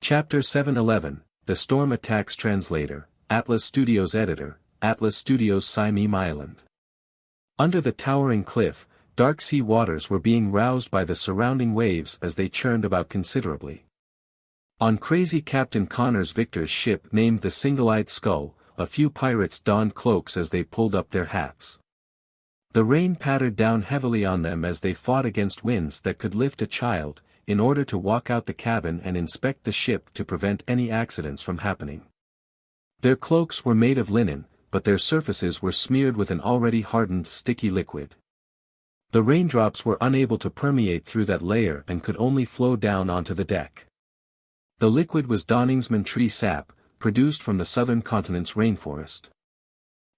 Chapter 711, The Storm Attacks. Translator, Atlas Studios. Editor, Atlas Studios. Simeem Island. Under the towering cliff, dark sea waters were being roused by the surrounding waves as they churned about considerably. On crazy Captain Connor's Victor's ship named the Single-Eyed Skull, a few pirates donned cloaks as they pulled up their hats. The rain pattered down heavily on them as they fought against winds that could lift a child, in order to walk out the cabin and inspect the ship to prevent any accidents from happening. Their cloaks were made of linen, but their surfaces were smeared with an already hardened sticky liquid. The raindrops were unable to permeate through that layer and could only flow down onto the deck. The liquid was Donningsman tree sap, produced from the southern continent's rainforest.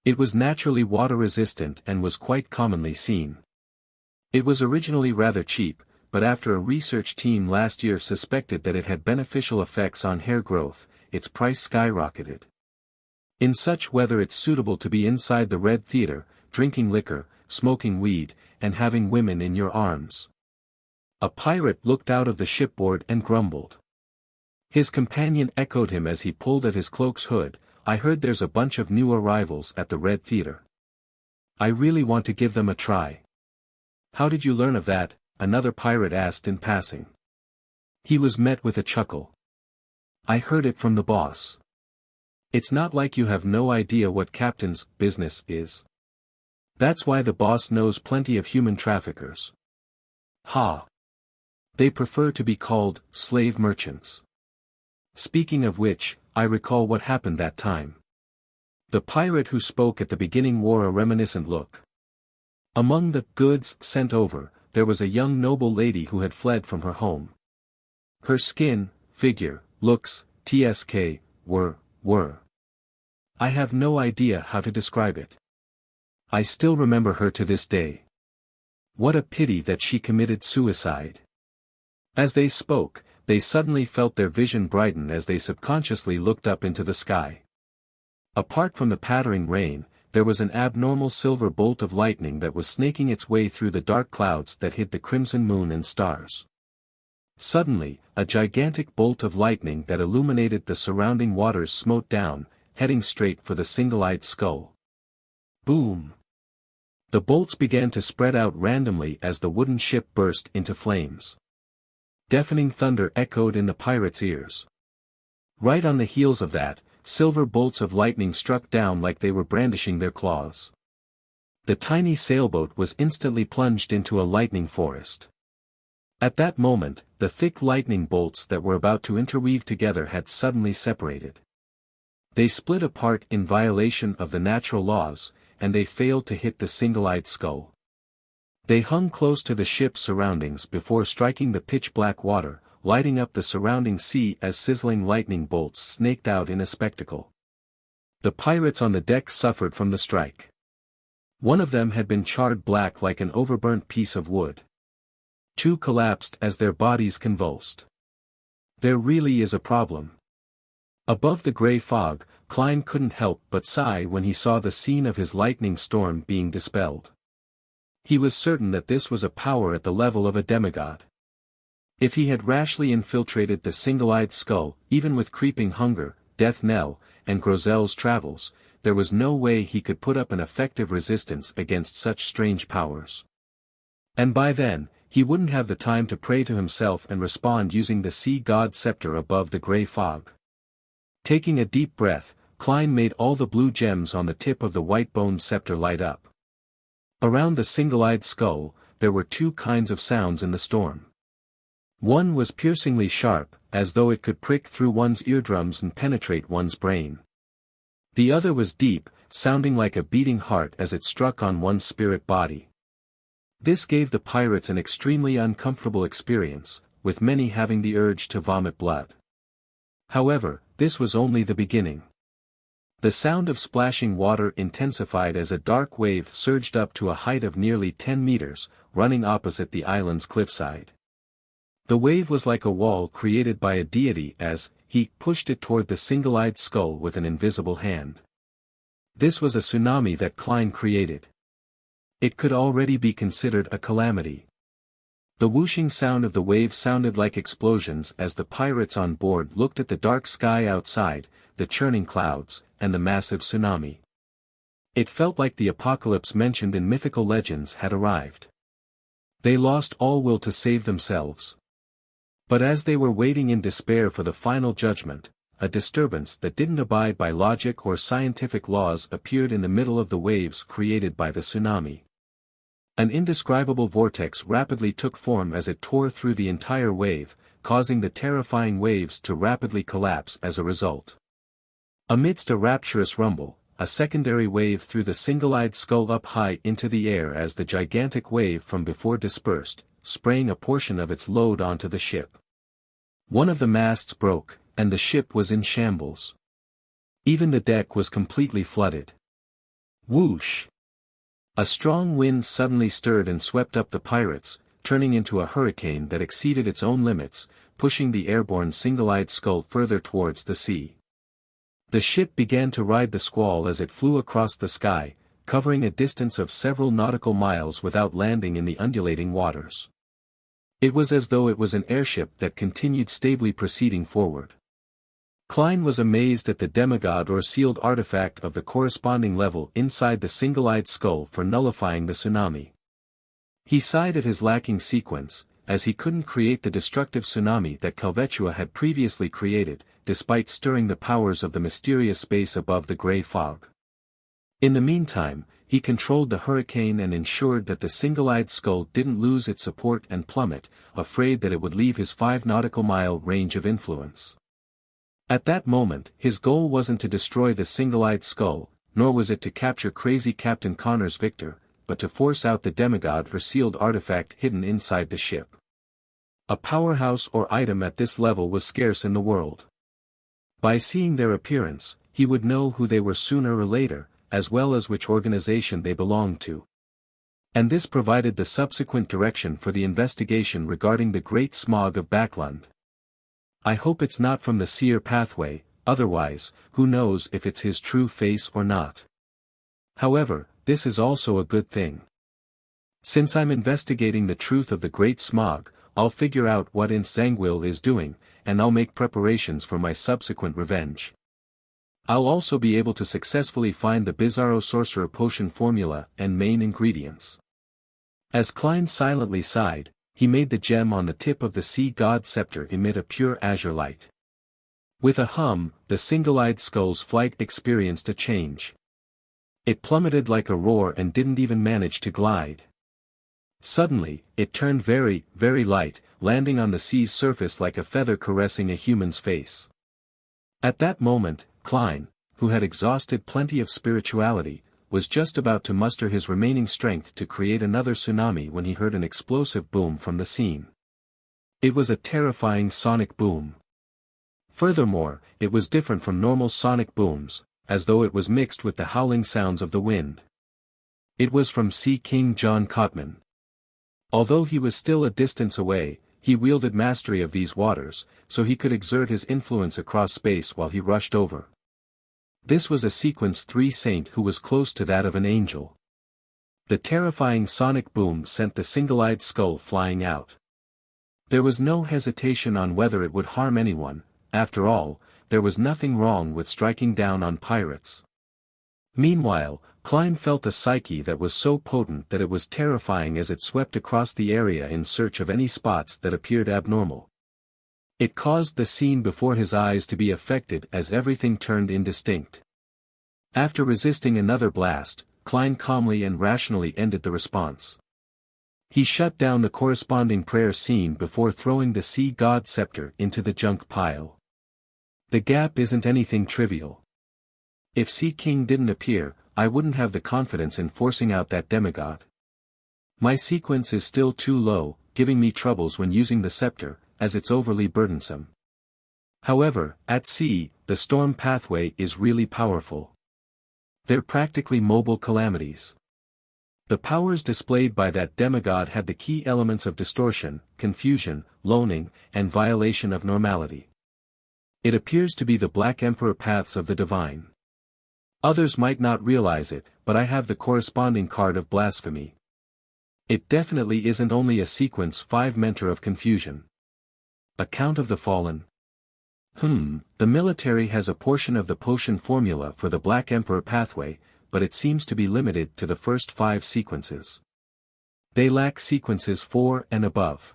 It was naturally water-resistant and was quite commonly seen. It was originally rather cheap, but after a research team last year suspected that it had beneficial effects on hair growth, its price skyrocketed. In such weather it's suitable to be inside the Red Theater, drinking liquor, smoking weed, and having women in your arms. A pirate looked out of the shipboard and grumbled. His companion echoed him as he pulled at his cloak's hood. "I heard there's a bunch of new arrivals at the Red Theater. I really want to give them a try." "How did you learn of that?" another pirate asked in passing. He was met with a chuckle. "I heard it from the boss. It's not like you have no idea what captain's business is. That's why the boss knows plenty of human traffickers. Ha! They prefer to be called slave merchants. Speaking of which, I recall what happened that time." The pirate who spoke at the beginning wore a reminiscent look. Among the goods sent over, there was a young noble lady who had fled from her home. Her skin, figure, looks, tsk, were. I have no idea how to describe it. I still remember her to this day. What a pity that she committed suicide. As they spoke, they suddenly felt their vision brighten as they subconsciously looked up into the sky. Apart from the pattering rain, there was an abnormal silver bolt of lightning that was snaking its way through the dark clouds that hid the crimson moon and stars. Suddenly, a gigantic bolt of lightning that illuminated the surrounding waters smote down, heading straight for the Single-Eyed Skull. Boom! The bolts began to spread out randomly as the wooden ship burst into flames. Deafening thunder echoed in the pirates' ears. Right on the heels of that, silver bolts of lightning struck down like they were brandishing their claws. The tiny sailboat was instantly plunged into a lightning forest. At that moment, the thick lightning bolts that were about to interweave together had suddenly separated. They split apart in violation of the natural laws, and they failed to hit the Single-Eyed Skull. They hung close to the ship's surroundings before striking the pitch-black water, lighting up the surrounding sea as sizzling lightning bolts snaked out in a spectacle. The pirates on the deck suffered from the strike. One of them had been charred black like an overburnt piece of wood. Two collapsed as their bodies convulsed. There really is a problem. Above the gray fog, Klein couldn't help but sigh when he saw the scene of his lightning storm being dispelled. He was certain that this was a power at the level of a demigod. If he had rashly infiltrated the Single-Eyed Skull, even with creeping hunger, death knell, and Grozel's travels, there was no way he could put up an effective resistance against such strange powers. And by then, he wouldn't have the time to pray to himself and respond using the sea god scepter above the gray fog. Taking a deep breath, Klein made all the blue gems on the tip of the white-boned scepter light up. Around the Single-Eyed Skull, there were two kinds of sounds in the storm. One was piercingly sharp, as though it could prick through one's eardrums and penetrate one's brain. The other was deep, sounding like a beating heart as it struck on one's spirit body. This gave the pirates an extremely uncomfortable experience, with many having the urge to vomit blood. However, this was only the beginning. The sound of splashing water intensified as a dark wave surged up to a height of nearly 10 meters, running opposite the island's cliffside. The wave was like a wall created by a deity as he pushed it toward the Single-Eyed Skull with an invisible hand. This was a tsunami that Klein created. It could already be considered a calamity. The whooshing sound of the waves sounded like explosions as the pirates on board looked at the dark sky outside, the churning clouds, and the massive tsunami. It felt like the apocalypse mentioned in mythical legends had arrived. They lost all will to save themselves. But as they were waiting in despair for the final judgment, a disturbance that didn't abide by logic or scientific laws appeared in the middle of the waves created by the tsunami. An indescribable vortex rapidly took form as it tore through the entire wave, causing the terrifying waves to rapidly collapse as a result. Amidst a rapturous rumble, a secondary wave threw the single-eyed skull up high into the air as the gigantic wave from before dispersed, spraying a portion of its load onto the ship. One of the masts broke, and the ship was in shambles. Even the deck was completely flooded. Whoosh! A strong wind suddenly stirred and swept up the pirates, turning into a hurricane that exceeded its own limits, pushing the airborne single-eyed skull further towards the sea. The ship began to ride the squall as it flew across the sky, covering a distance of several nautical miles without landing in the undulating waters. It was as though it was an airship that continued stably proceeding forward. Klein was amazed at the demigod or sealed artifact of the corresponding level inside the single-eyed skull for nullifying the tsunami. He sighed at his lacking sequence, as he couldn't create the destructive tsunami that Helvetia had previously created, despite stirring the powers of the mysterious space above the gray fog. In the meantime, he controlled the hurricane and ensured that the single-eyed skull didn't lose its support and plummet, afraid that it would leave his 5 nautical mile range of influence. At that moment, his goal wasn't to destroy the single-eyed skull, nor was it to capture crazy Captain Connor's Victor, but to force out the demigod or sealed artifact hidden inside the ship. A powerhouse or item at this level was scarce in the world. By seeing their appearance, he would know who they were sooner or later, as well as which organization they belonged to. And this provided the subsequent direction for the investigation regarding the Great Smog of Backlund. I hope it's not from the seer pathway, otherwise, who knows if it's his true face or not. However, this is also a good thing. Since I'm investigating the truth of the Great Smog, I'll figure out what Insangwil is doing, and I'll make preparations for my subsequent revenge. I'll also be able to successfully find the Bizarro Sorcerer potion formula and main ingredients. As Klein silently sighed, he made the gem on the tip of the sea god scepter emit a pure azure light. With a hum, the single-eyed skull's flight experienced a change. It plummeted like a roar and didn't even manage to glide. Suddenly, it turned very, very light, landing on the sea's surface like a feather caressing a human's face. At that moment, Klein, who had exhausted plenty of spirituality, was just about to muster his remaining strength to create another tsunami when he heard an explosive boom from the scene. It was a terrifying sonic boom. Furthermore, it was different from normal sonic booms, as though it was mixed with the howling sounds of the wind. It was from Sea King John Cotman. Although he was still a distance away, he wielded mastery of these waters, so he could exert his influence across space while he rushed over. This was a Sequence 3 saint who was close to that of an angel. The terrifying sonic boom sent the single-eyed skull flying out. There was no hesitation on whether it would harm anyone. After all, there was nothing wrong with striking down on pirates. Meanwhile, Klein felt a psyche that was so potent that it was terrifying as it swept across the area in search of any spots that appeared abnormal. It caused the scene before his eyes to be affected as everything turned indistinct. After resisting another blast, Klein calmly and rationally ended the response. He shut down the corresponding prayer scene before throwing the sea god scepter into the junk pile. The gap isn't anything trivial. If Sea King didn't appear, I wouldn't have the confidence in forcing out that demigod. My sequence is still too low, giving me troubles when using the scepter, as it's overly burdensome. However, at sea, the storm pathway is really powerful. They're practically mobile calamities. The powers displayed by that demigod had the key elements of distortion, confusion, loaning, and violation of normality. It appears to be the Black Emperor paths of the divine. Others might not realize it, but I have the corresponding card of blasphemy. It definitely isn't only a sequence 5 mentor of confusion. Account of the Fallen. The military has a portion of the potion formula for the Black Emperor pathway, but it seems to be limited to the first 5 sequences. They lack sequences 4 and above.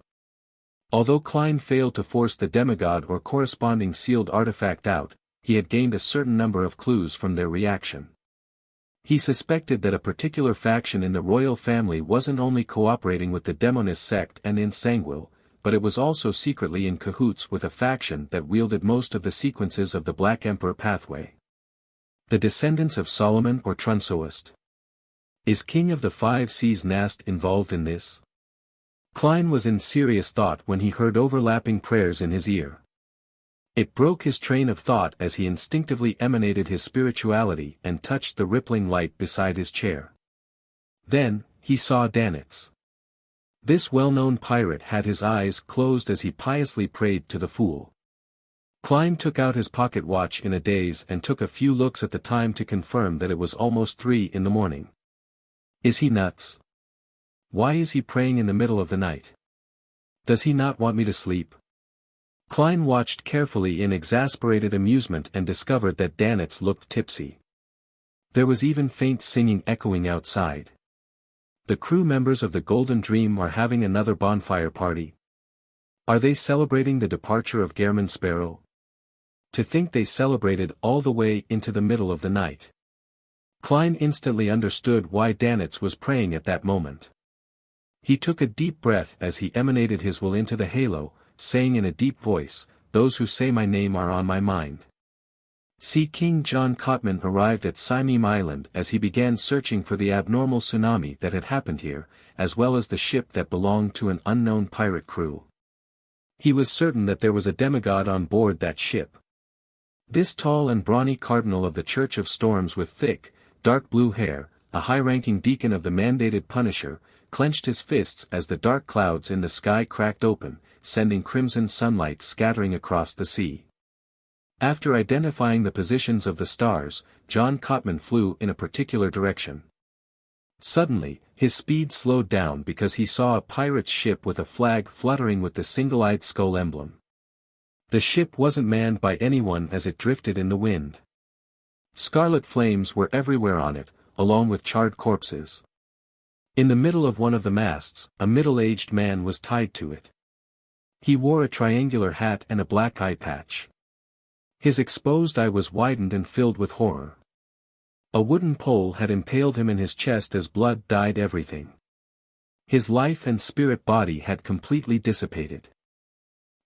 Although Klein failed to force the demigod or corresponding sealed artifact out, he had gained a certain number of clues from their reaction. He suspected that a particular faction in the royal family wasn't only cooperating with the Demonist sect and Insanguil, but it was also secretly in cahoots with a faction that wielded most of the sequences of the Black Emperor pathway. The descendants of Solomon or Trunsoist. Is King of the Five Seas Nast involved in this? Klein was in serious thought when he heard overlapping prayers in his ear. It broke his train of thought as he instinctively emanated his spirituality and touched the rippling light beside his chair. Then, he saw Danitz. This well-known pirate had his eyes closed as he piously prayed to the Fool. Klein took out his pocket watch in a daze and took a few looks at the time to confirm that it was almost 3 in the morning. Is he nuts? Why is he praying in the middle of the night? Does he not want me to sleep? Klein watched carefully in exasperated amusement and discovered that Danitz looked tipsy. There was even faint singing echoing outside. The crew members of the Golden Dream are having another bonfire party. Are they celebrating the departure of Gehrman Sparrow? To think they celebrated all the way into the middle of the night. Klein instantly understood why Danitz was praying at that moment. He took a deep breath as he emanated his will into the halo, saying in a deep voice, "Those who say my name are on my mind." See, King John Cotman arrived at Saimim Island as he began searching for the abnormal tsunami that had happened here, as well as the ship that belonged to an unknown pirate crew. He was certain that there was a demigod on board that ship. This tall and brawny cardinal of the Church of Storms with thick, dark blue hair, a high-ranking deacon of the mandated Punisher, clenched his fists as the dark clouds in the sky cracked open, sending crimson sunlight scattering across the sea. After identifying the positions of the stars, John Cotman flew in a particular direction. Suddenly, his speed slowed down because he saw a pirate's ship with a flag fluttering with the single-eyed skull emblem. The ship wasn't manned by anyone as it drifted in the wind. Scarlet flames were everywhere on it, along with charred corpses. In the middle of one of the masts, a middle-aged man was tied to it. He wore a triangular hat and a black eye patch. His exposed eye was widened and filled with horror. A wooden pole had impaled him in his chest as blood dyed everything. His life and spirit body had completely dissipated.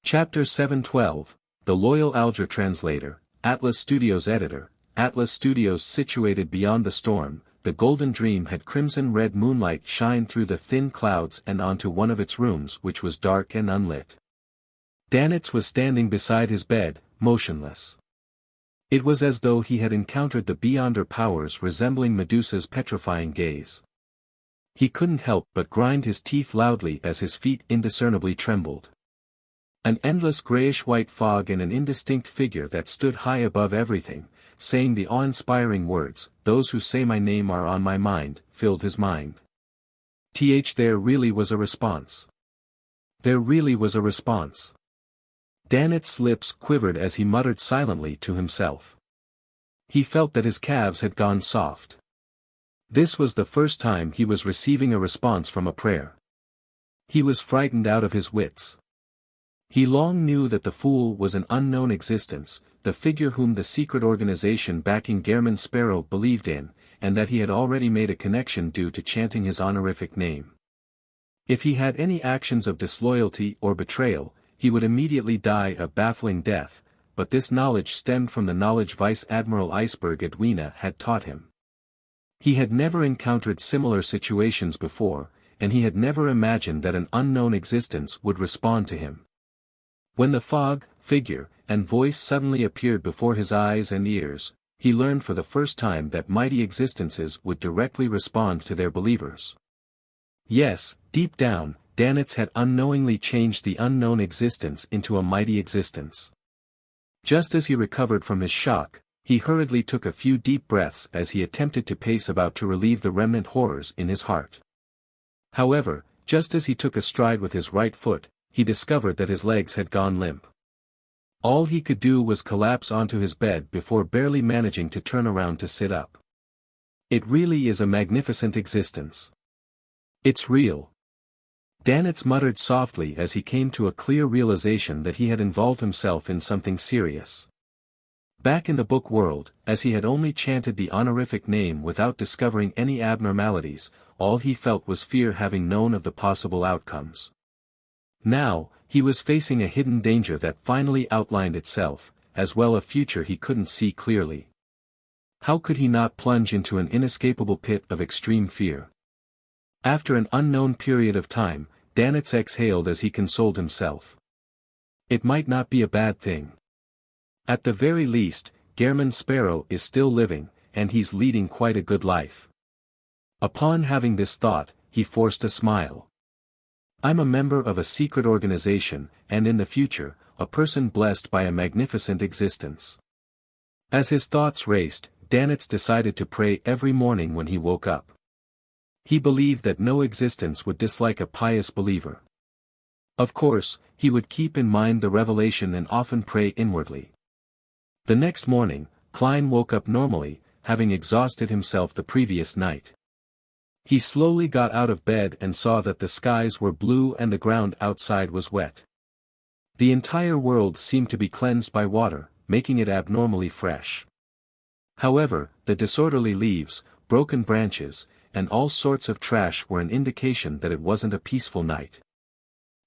Chapter 712, The Loyal Alger Translator, Atlas Studios Editor. Atlas Studios situated beyond the storm, the Golden Dream had crimson-red moonlight shine through the thin clouds and onto one of its rooms which was dark and unlit. Danitz was standing beside his bed, motionless. It was as though he had encountered the Beyonder powers resembling Medusa's petrifying gaze. He couldn't help but grind his teeth loudly as his feet indiscernibly trembled. An endless grayish-white fog and an indistinct figure that stood high above everything, saying the awe-inspiring words, "Those who say my name are on my mind," filled his mind. There really was a response. There really was a response. Danitz's lips quivered as he muttered silently to himself. He felt that his calves had gone soft. This was the first time he was receiving a response from a prayer. He was frightened out of his wits. He long knew that the Fool was an unknown existence, the figure whom the secret organization backing Gehrman Sparrow believed in, and that he had already made a connection due to chanting his honorific name. If he had any actions of disloyalty or betrayal, he would immediately die a baffling death, but this knowledge stemmed from the knowledge Vice Admiral Iceberg Edwina had taught him. He had never encountered similar situations before, and he had never imagined that an unknown existence would respond to him. When the fog, figure, and voice suddenly appeared before his eyes and ears, he learned for the first time that mighty existences would directly respond to their believers. Yes, deep down, Danitz had unknowingly changed the unknown existence into a mighty existence. Just as he recovered from his shock, he hurriedly took a few deep breaths as he attempted to pace about to relieve the remnant horrors in his heart. However, just as he took a stride with his right foot, he discovered that his legs had gone limp. All he could do was collapse onto his bed before barely managing to turn around to sit up. It really is a magnificent existence. It's real. Danitz muttered softly as he came to a clear realization that he had involved himself in something serious. Back in the book world, as he had only chanted the honorific name without discovering any abnormalities, all he felt was fear having known of the possible outcomes. Now, he was facing a hidden danger that finally outlined itself, as well a future he couldn't see clearly. How could he not plunge into an inescapable pit of extreme fear? After an unknown period of time, Danitz exhaled as he consoled himself. It might not be a bad thing. At the very least, Gehrman Sparrow is still living, and he's leading quite a good life. Upon having this thought, he forced a smile. I'm a member of a secret organization, and in the future, a person blessed by a magnificent existence. As his thoughts raced, Danitz decided to pray every morning when he woke up. He believed that no existence would dislike a pious believer. Of course, he would keep in mind the revelation and often pray inwardly. The next morning, Klein woke up normally, having exhausted himself the previous night. He slowly got out of bed and saw that the skies were blue and the ground outside was wet. The entire world seemed to be cleansed by water, making it abnormally fresh. However, the disorderly leaves, broken branches, and all sorts of trash were an indication that it wasn't a peaceful night.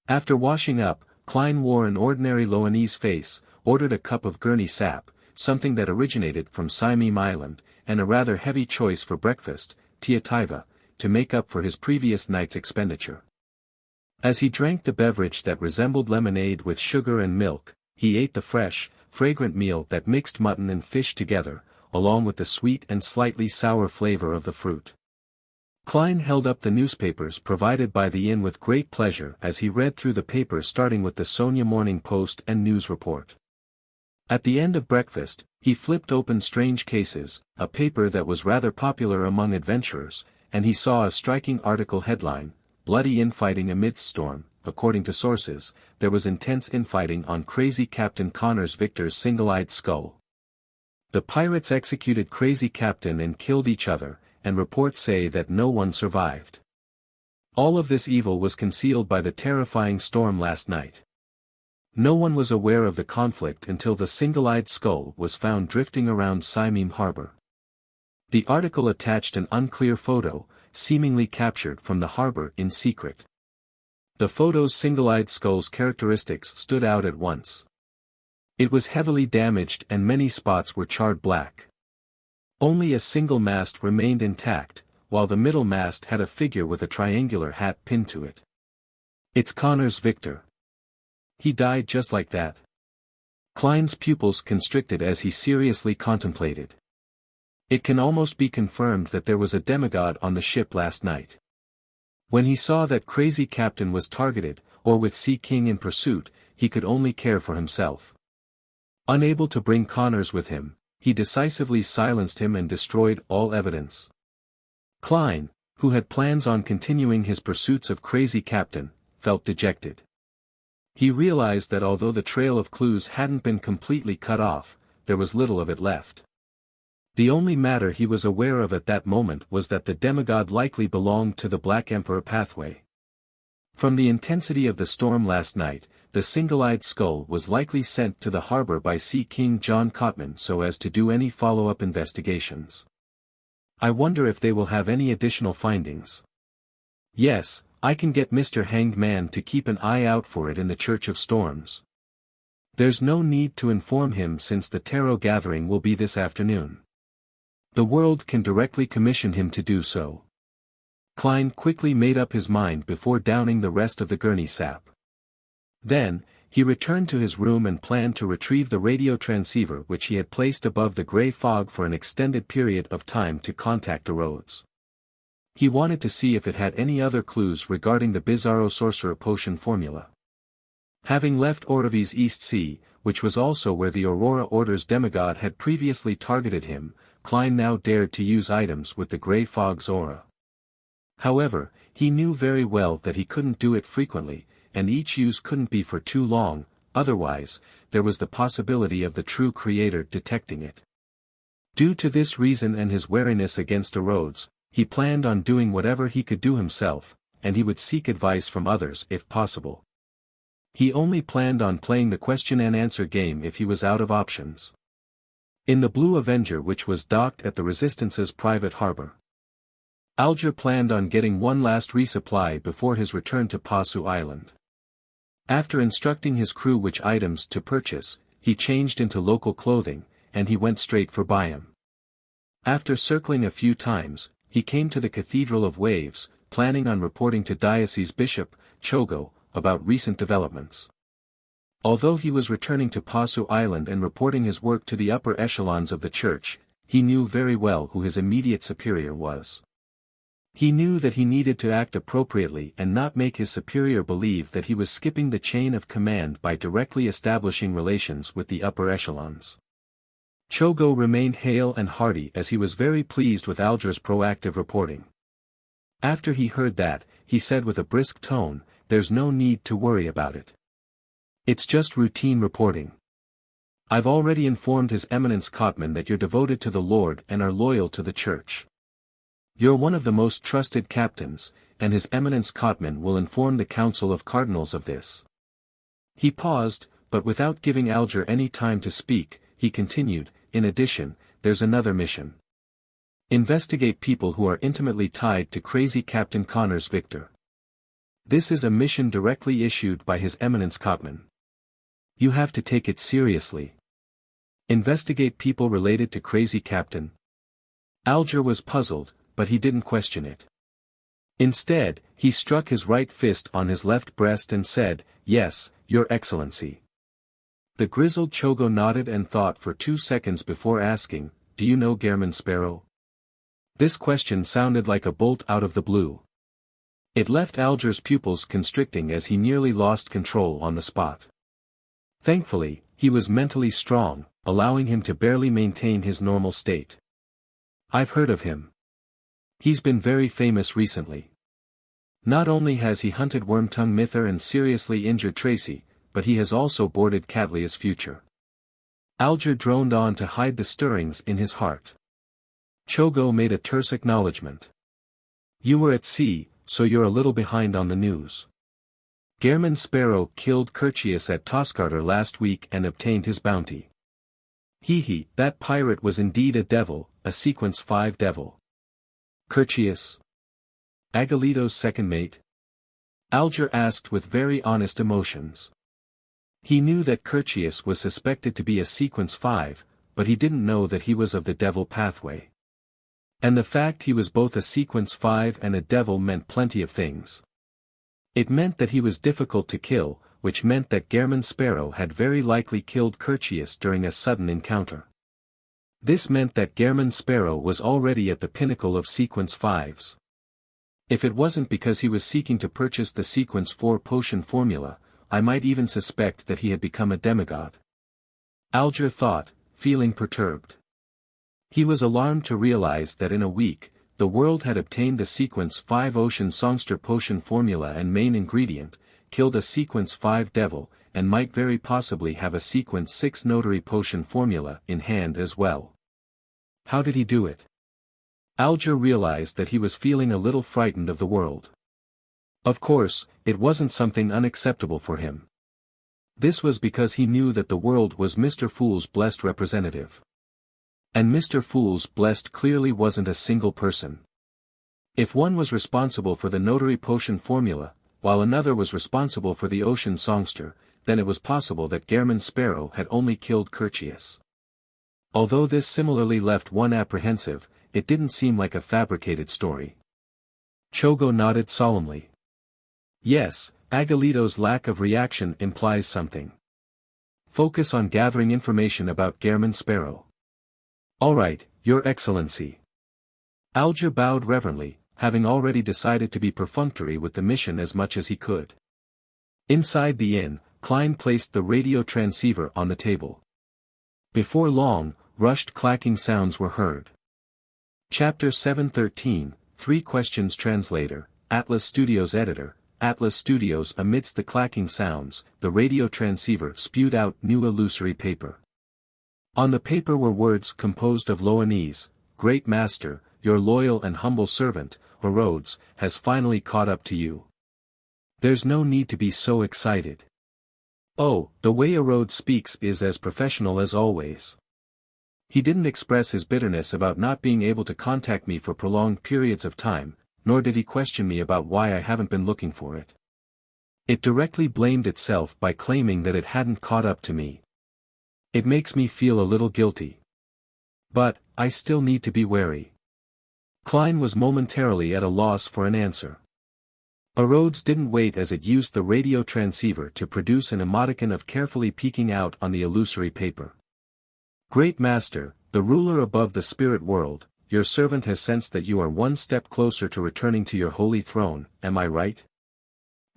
After washing up, Klein wore an ordinary Loanese face, ordered a cup of Gurney sap, something that originated from Simeem Island, and a rather heavy choice for breakfast, Tiativa, to make up for his previous night's expenditure. As he drank the beverage that resembled lemonade with sugar and milk, he ate the fresh, fragrant meal that mixed mutton and fish together, along with the sweet and slightly sour flavor of the fruit. Klein held up the newspapers provided by the inn with great pleasure as he read through the papers starting with the Sonia Morning Post and News Report. At the end of breakfast, he flipped open Strange Cases, a paper that was rather popular among adventurers, and he saw a striking article headline, Bloody Infighting Amidst Storm. According to sources, there was intense infighting on Crazy Captain Connors Victor's Single-Eyed Skull. The pirates executed Crazy Captain and killed each other, and reports say that no one survived. All of this evil was concealed by the terrifying storm last night. No one was aware of the conflict until the Single-Eyed Skull was found drifting around Simeem Harbor. The article attached an unclear photo, seemingly captured from the harbor in secret. The photo's Single-Eyed Skull's characteristics stood out at once. It was heavily damaged and many spots were charred black. Only a single mast remained intact, while the middle mast had a figure with a triangular hat pinned to it. It's Connors Victor. He died just like that. Klein's pupils constricted as he seriously contemplated. It can almost be confirmed that there was a demigod on the ship last night. When he saw that Crazy Captain was targeted, or with Sea King in pursuit, he could only care for himself. Unable to bring Connors with him, he decisively silenced him and destroyed all evidence. Klein, who had plans on continuing his pursuits of Crazy Captain, felt dejected. He realized that although the trail of clues hadn't been completely cut off, there was little of it left. The only matter he was aware of at that moment was that the demigod likely belonged to the Black Emperor pathway. From the intensity of the storm last night, the Single-Eyed Skull was likely sent to the harbor by Sea King John Cotman so as to do any follow-up investigations. I wonder if they will have any additional findings. Yes, I can get Mr. Hanged Man to keep an eye out for it in the Church of Storms. There's no need to inform him since the tarot gathering will be this afternoon. The world can directly commission him to do so. Klein quickly made up his mind before downing the rest of the Gurney sap. Then, he returned to his room and planned to retrieve the radio transceiver which he had placed above the grey fog for an extended period of time to contact the Rhodes. He wanted to see if it had any other clues regarding the Bizarro Sorcerer Potion formula. Having left Orvie's East Sea, which was also where the Aurora Order's demigod had previously targeted him, Klein now dared to use items with the grey fog's aura. However, He knew very well that he couldn't do it frequently, and each use couldn't be for too long, otherwise, there was the possibility of the true creator detecting it. Due to this reason and his wariness against erodes, he planned on doing whatever he could do himself, and he would seek advice from others if possible. He only planned on playing the question and answer game if he was out of options. In the Blue Avenger, which was docked at the Resistance's private harbor, Alger planned on getting one last resupply before his return to Pasu Island. After instructing his crew which items to purchase, he changed into local clothing, and he went straight for Byam. After circling a few times, he came to the Cathedral of Waves, planning on reporting to Diocese Bishop, Chogo, about recent developments. Although he was returning to Pasu Island and reporting his work to the upper echelons of the church, he knew very well who his immediate superior was. He knew that he needed to act appropriately and not make his superior believe that he was skipping the chain of command by directly establishing relations with the upper echelons. Chogo remained hale and hearty as he was very pleased with Alger's proactive reporting. After he heard that, he said with a brisk tone, "There's no need to worry about it. It's just routine reporting. I've already informed His Eminence Cotman that you're devoted to the Lord and are loyal to the Church. You're one of the most trusted captains, and His Eminence Cotman will inform the Council of Cardinals of this." He paused, but without giving Alger any time to speak, he continued, "In addition, there's another mission. Investigate people who are intimately tied to crazy Captain Connors Victor. This is a mission directly issued by His Eminence Cotman. You have to take it seriously. Investigate people related to crazy Captain." Alger was puzzled, but he didn't question it. Instead, he struck his right fist on his left breast and said, "Yes, Your Excellency." The grizzled Chogo nodded and thought for 2 seconds before asking, "Do you know Gehrman Sparrow?" This question sounded like a bolt out of the blue. It left Alger's pupils constricting as he nearly lost control on the spot. Thankfully, he was mentally strong, allowing him to barely maintain his normal state. "I've heard of him. He's been very famous recently. Not only has he hunted Wormtongue Mither and seriously injured Tracy, but he has also boarded Catlia's future." Alger droned on to hide the stirrings in his heart. Chogo made a terse acknowledgement. "You were at sea, so you're a little behind on the news. Gehrman Sparrow killed Curtius at Toscarter last week and obtained his bounty. That pirate was indeed a devil, a Sequence 5 devil." "Curtius? Agalito's second mate?" Alger asked with very honest emotions. He knew that Curtius was suspected to be a Sequence 5, but he didn't know that he was of the devil pathway. And the fact he was both a Sequence 5 and a devil meant plenty of things. It meant that he was difficult to kill, which meant that Gehrman Sparrow had very likely killed Curtius during a sudden encounter. This meant that Gehrman Sparrow was already at the pinnacle of Sequence 5s. If it wasn't because he was seeking to purchase the Sequence 4 potion formula, I might even suspect that he had become a demigod. Alger thought, feeling perturbed. He was alarmed to realize that in a week, the world had obtained the Sequence 5 Ocean Songster potion formula and main ingredient, killed a Sequence 5 devil, and might very possibly have a Sequence 6 notary potion formula in hand as well. How did he do it? Alger realized that he was feeling a little frightened of the world. Of course, it wasn't something unacceptable for him. This was because he knew that the world was Mr. Fool's blessed representative. And Mr. Fool's blessed clearly wasn't a single person. If one was responsible for the notary potion formula, while another was responsible for the ocean songster, then it was possible that Gehrman Sparrow had only killed Curtius. Although this similarly left one apprehensive, it didn't seem like a fabricated story. Chogo nodded solemnly. "Yes, Agalito's lack of reaction implies something. Focus on gathering information about Gehrman Sparrow." "All right, Your Excellency." Alger bowed reverently, having already decided to be perfunctory with the mission as much as he could. Inside the inn, Klein placed the radio transceiver on the table. Before long, rushed clacking sounds were heard. Chapter 713, 3 Questions Translator, Atlas Studios editor, Atlas Studios. Amidst the clacking sounds, the radio transceiver spewed out new illusory paper. On the paper were words composed of Loanese: "Great Master, your loyal and humble servant, Rhodes, has finally caught up to you. There's no need to be so excited. Oh, the way Rhodes speaks is as professional as always." He didn't express his bitterness about not being able to contact me for prolonged periods of time, nor did he question me about why I haven't been looking for it. It directly blamed itself by claiming that it hadn't caught up to me. It makes me feel a little guilty. But, I still need to be wary. Klein was momentarily at a loss for an answer. Rhodes didn't wait as it used the radio transceiver to produce an emoticon of carefully peeking out on the illusory paper. "Great Master, the ruler above the spirit world, your servant has sensed that you are one step closer to returning to your holy throne, am I right?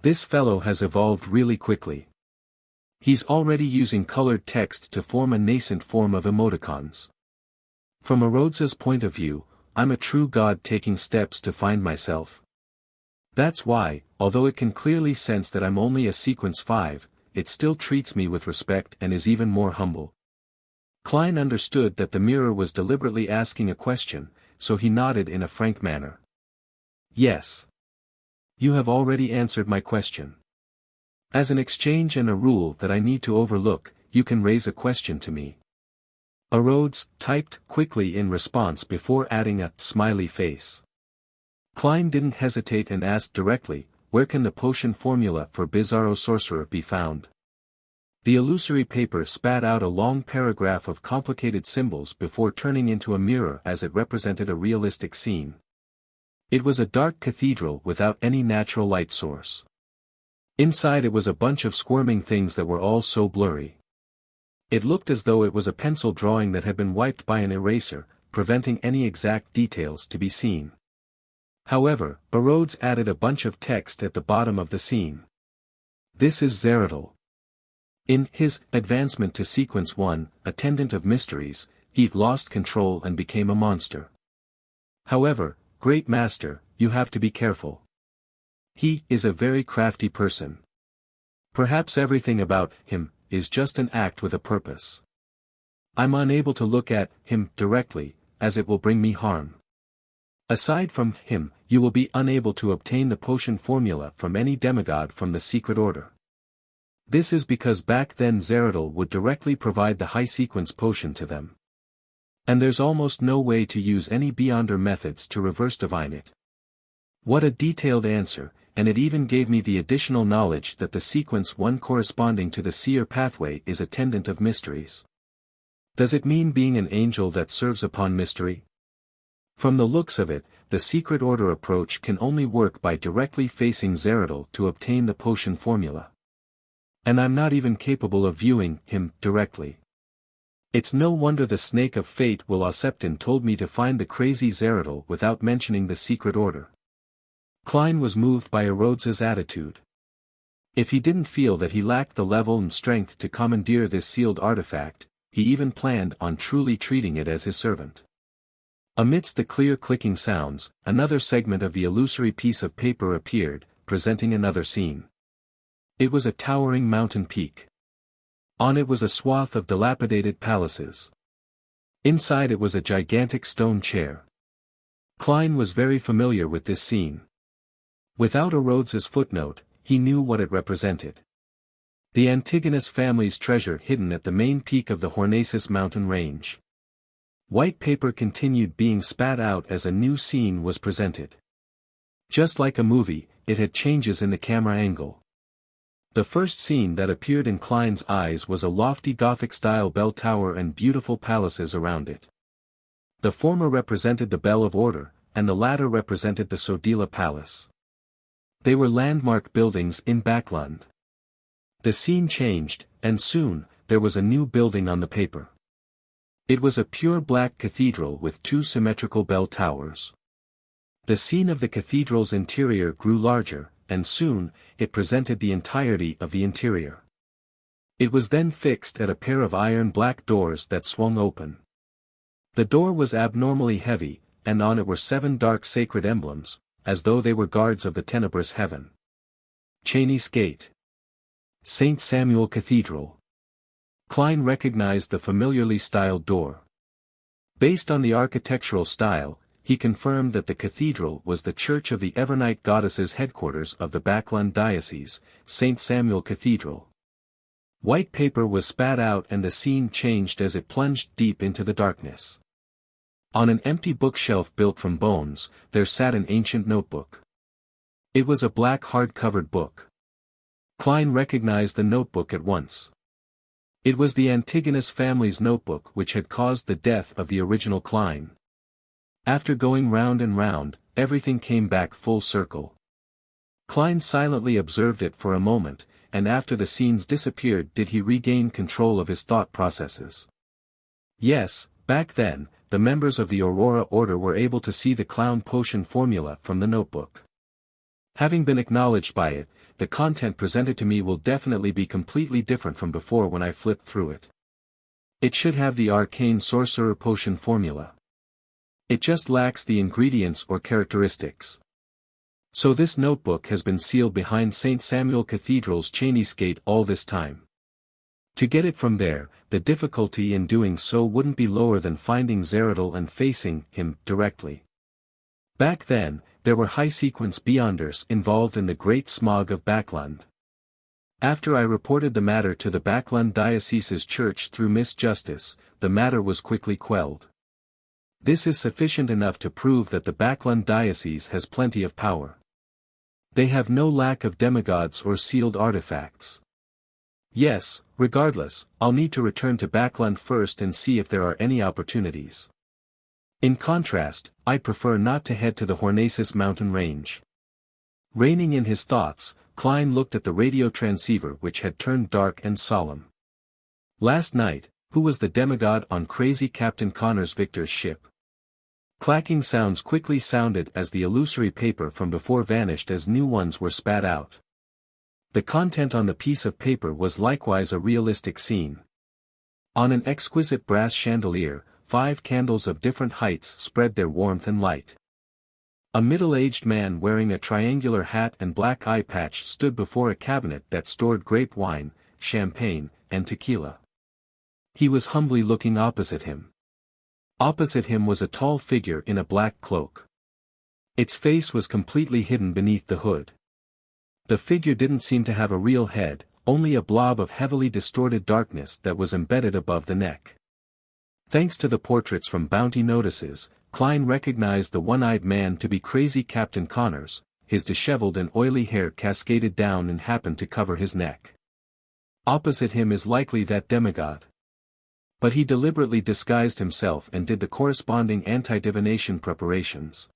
This fellow has evolved really quickly. He's already using colored text to form a nascent form of emoticons. From Rhodes's point of view, I'm a true god taking steps to find myself. That's why, although it can clearly sense that I'm only a sequence 5, it still treats me with respect and is even more humble." Klein understood that the mirror was deliberately asking a question, so he nodded in a frank manner. "Yes. You have already answered my question. As an exchange and a rule that I need to overlook, you can raise a question to me." Rhodes typed quickly in response before adding a smiley face. Klein didn't hesitate and asked directly, "Where can the potion formula for Bizarro Sorcerer be found?" The illusory paper spat out a long paragraph of complicated symbols before turning into a mirror as it represented a realistic scene. It was a dark cathedral without any natural light source. Inside it was a bunch of squirming things that were all so blurry. It looked as though it was a pencil drawing that had been wiped by an eraser, preventing any exact details to be seen. However, Rhodes added a bunch of text at the bottom of the scene. "This is Zeradol. In his advancement to Sequence 1, Attendant of Mysteries, he lost control and became a monster. However, Great Master, you have to be careful. He is a very crafty person. Perhaps everything about him is just an act with a purpose. I'm unable to look at him directly, as it will bring me harm. Aside from him, you will be unable to obtain the potion formula from any demigod from the secret order. This is because back then Zeradol would directly provide the high sequence potion to them. And there's almost no way to use any Beyonder methods to reverse divine it." What a detailed answer, and it even gave me the additional knowledge that the sequence 1 corresponding to the seer pathway is Attendant of Mysteries. Does it mean being an angel that serves upon mystery? From the looks of it, the secret order approach can only work by directly facing Zeradol to obtain the potion formula. And I'm not even capable of viewing him directly. It's no wonder the Snake of Fate Will Oseptin told me to find the crazy Zeradol without mentioning the secret order. Klein was moved by Rhodes's attitude. If he didn't feel that he lacked the level and strength to commandeer this sealed artifact, he even planned on truly treating it as his servant. Amidst the clear clicking sounds, another segment of the illusory piece of paper appeared, presenting another scene. It was a towering mountain peak. On it was a swath of dilapidated palaces. Inside it was a gigantic stone chair. Klein was very familiar with this scene. Without Rhodes's footnote, he knew what it represented. The Antigonus family's treasure hidden at the main peak of the Hornacis mountain range. White paper continued being spat out as a new scene was presented. Just like a movie, it had changes in the camera angle. The first scene that appeared in Klein's eyes was a lofty Gothic-style bell tower and beautiful palaces around it. The former represented the Bell of Order, and the latter represented the Sodila Palace. They were landmark buildings in Backlund. The scene changed, and soon, there was a new building on the paper. It was a pure black cathedral with 2 symmetrical bell towers. The scene of the cathedral's interior grew larger, and soon, it presented the entirety of the interior. It was then fixed at a pair of iron black doors that swung open. The door was abnormally heavy, and on it were 7 dark sacred emblems, as though they were guards of the tenebrous heaven. Cheney's Gate. St. Samuel Cathedral. Klein recognized the familiarly styled door. Based on the architectural style, he confirmed that the cathedral was the Church of the Evernight Goddess's headquarters of the Backlund Diocese, St. Samuel Cathedral. White paper was spat out and the scene changed as it plunged deep into the darkness. On an empty bookshelf built from bones, there sat an ancient notebook. It was a black hard-covered book. Klein recognized the notebook at once. It was the Antigonus family's notebook which had caused the death of the original Klein. After going round and round, everything came back full circle. Klein silently observed it for a moment, and after the scenes disappeared did he regain control of his thought processes. Yes, back then, the members of the Aurora Order were able to see the clown potion formula from the notebook. Having been acknowledged by it, the content presented to me will definitely be completely different from before when I flipped through it. It should have the arcane sorcerer potion formula. It just lacks the ingredients or characteristics. So this notebook has been sealed behind St. Samuel Cathedral's Cheney's Gate all this time. To get it from there, the difficulty in doing so wouldn't be lower than finding Zeradal and facing him directly. Back then, there were high-sequence beyonders involved in the Great Smog of Backlund. After I reported the matter to the Backlund Diocese's church through Miss Justice, the matter was quickly quelled. This is sufficient enough to prove that the Backlund Diocese has plenty of power. They have no lack of demigods or sealed artifacts. Yes, regardless, I'll need to return to Backlund first and see if there are any opportunities. In contrast, I prefer not to head to the Hornacis mountain range. Reining in his thoughts, Klein looked at the radio transceiver which had turned dark and solemn. Last night, who was the demigod on crazy Captain Connors Victor's ship? Clacking sounds quickly sounded as the illusory paper from before vanished as new ones were spat out. The content on the piece of paper was likewise a realistic scene. On an exquisite brass chandelier, 5 candles of different heights spread their warmth and light. A middle-aged man wearing a triangular hat and black eye patch stood before a cabinet that stored grape wine, champagne, and tequila. He was humbly looking opposite him. Opposite him was a tall figure in a black cloak. Its face was completely hidden beneath the hood. The figure didn't seem to have a real head, only a blob of heavily distorted darkness that was embedded above the neck. Thanks to the portraits from Bounty Notices, Klein recognized the one-eyed man to be crazy Captain Connors. His disheveled and oily hair cascaded down and happened to cover his neck. Opposite him is likely that demigod. But he deliberately disguised himself and did the corresponding anti-divination preparations.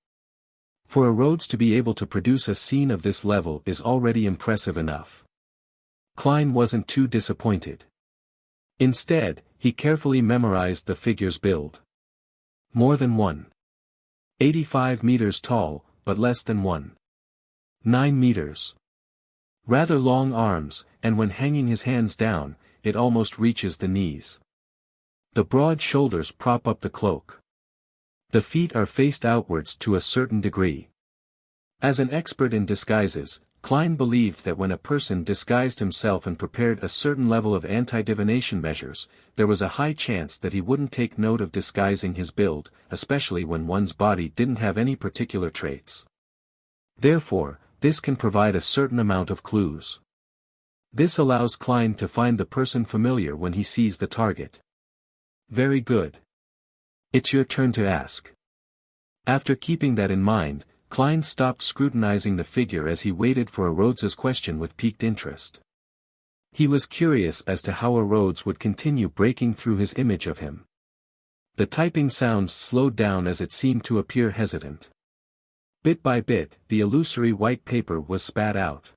For a Rhodes to be able to produce a scene of this level is already impressive enough. Klein wasn't too disappointed. Instead, he carefully memorized the figure's build. More than 1.85 meters tall, but less than 1.9 meters. Rather long arms, and when hanging his hands down, it almost reaches the knees. The broad shoulders prop up the cloak. The feet are faced outwards to a certain degree. As an expert in disguises, Klein believed that when a person disguised himself and prepared a certain level of anti-divination measures, there was a high chance that he wouldn't take note of disguising his build, especially when one's body didn't have any particular traits. Therefore, this can provide a certain amount of clues. This allows Klein to find the person familiar when he sees the target. Very good. It's your turn to ask. After keeping that in mind, Klein stopped scrutinizing the figure as he waited for a Rhodes's question with piqued interest. He was curious as to how a Rhodes would continue breaking through his image of him. The typing sounds slowed down as it seemed to appear hesitant. Bit by bit, the illusory white paper was spat out.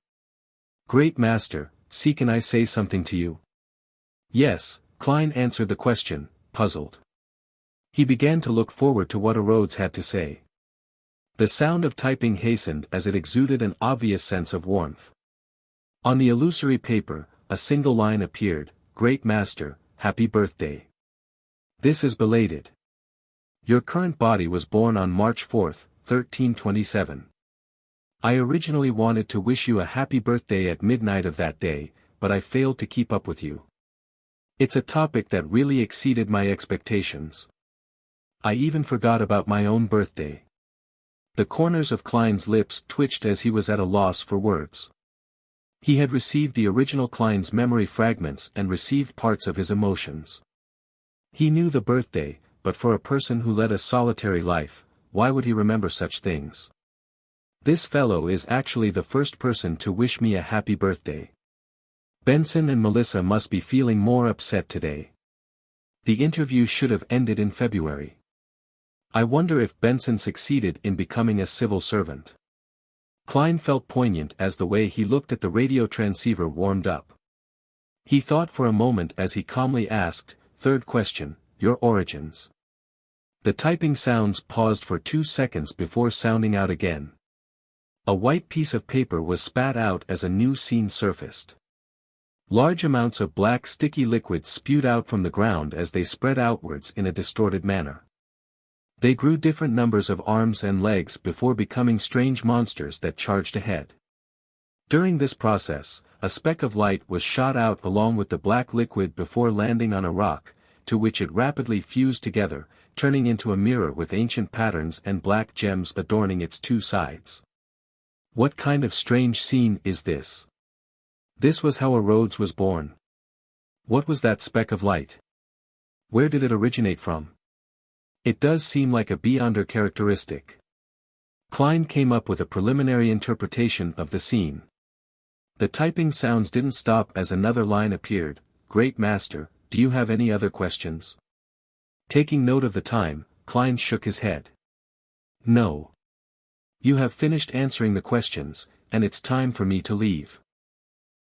Great Master, can I say something to you? Yes, Klein answered the question, puzzled. He began to look forward to what a Rhodes had to say. The sound of typing hastened as it exuded an obvious sense of warmth. On the illusory paper, a single line appeared, Great Master, Happy Birthday. This is belated. Your current body was born on March 4, 1327. I originally wanted to wish you a happy birthday at midnight of that day, but I failed to keep up with you. It's a topic that really exceeded my expectations. I even forgot about my own birthday. The corners of Klein's lips twitched as he was at a loss for words. He had received the original Klein's memory fragments and received parts of his emotions. He knew the birthday, but for a person who led a solitary life, why would he remember such things? This fellow is actually the first person to wish me a happy birthday. Benson and Melissa must be feeling more upset today. The interview should have ended in February. I wonder if Benson succeeded in becoming a civil servant. Klein felt poignant as the way he looked at the radio transceiver warmed up. He thought for a moment as he calmly asked, "Third question, your origins." The typing sounds paused for 2 seconds before sounding out again. A white piece of paper was spat out as a new scene surfaced. Large amounts of black sticky liquid spewed out from the ground as they spread outwards in a distorted manner. They grew different numbers of arms and legs before becoming strange monsters that charged ahead. During this process, a speck of light was shot out along with the black liquid before landing on a rock, to which it rapidly fused together, turning into a mirror with ancient patterns and black gems adorning its 2 sides. What kind of strange scene is this? This was how a Rhodes was born. What was that speck of light? Where did it originate from? It does seem like a Beyonder characteristic. Klein came up with a preliminary interpretation of the scene. The typing sounds didn't stop as another line appeared. "Great Master, do you have any other questions?" Taking note of the time, Klein shook his head. "No. You have finished answering the questions, and it's time for me to leave.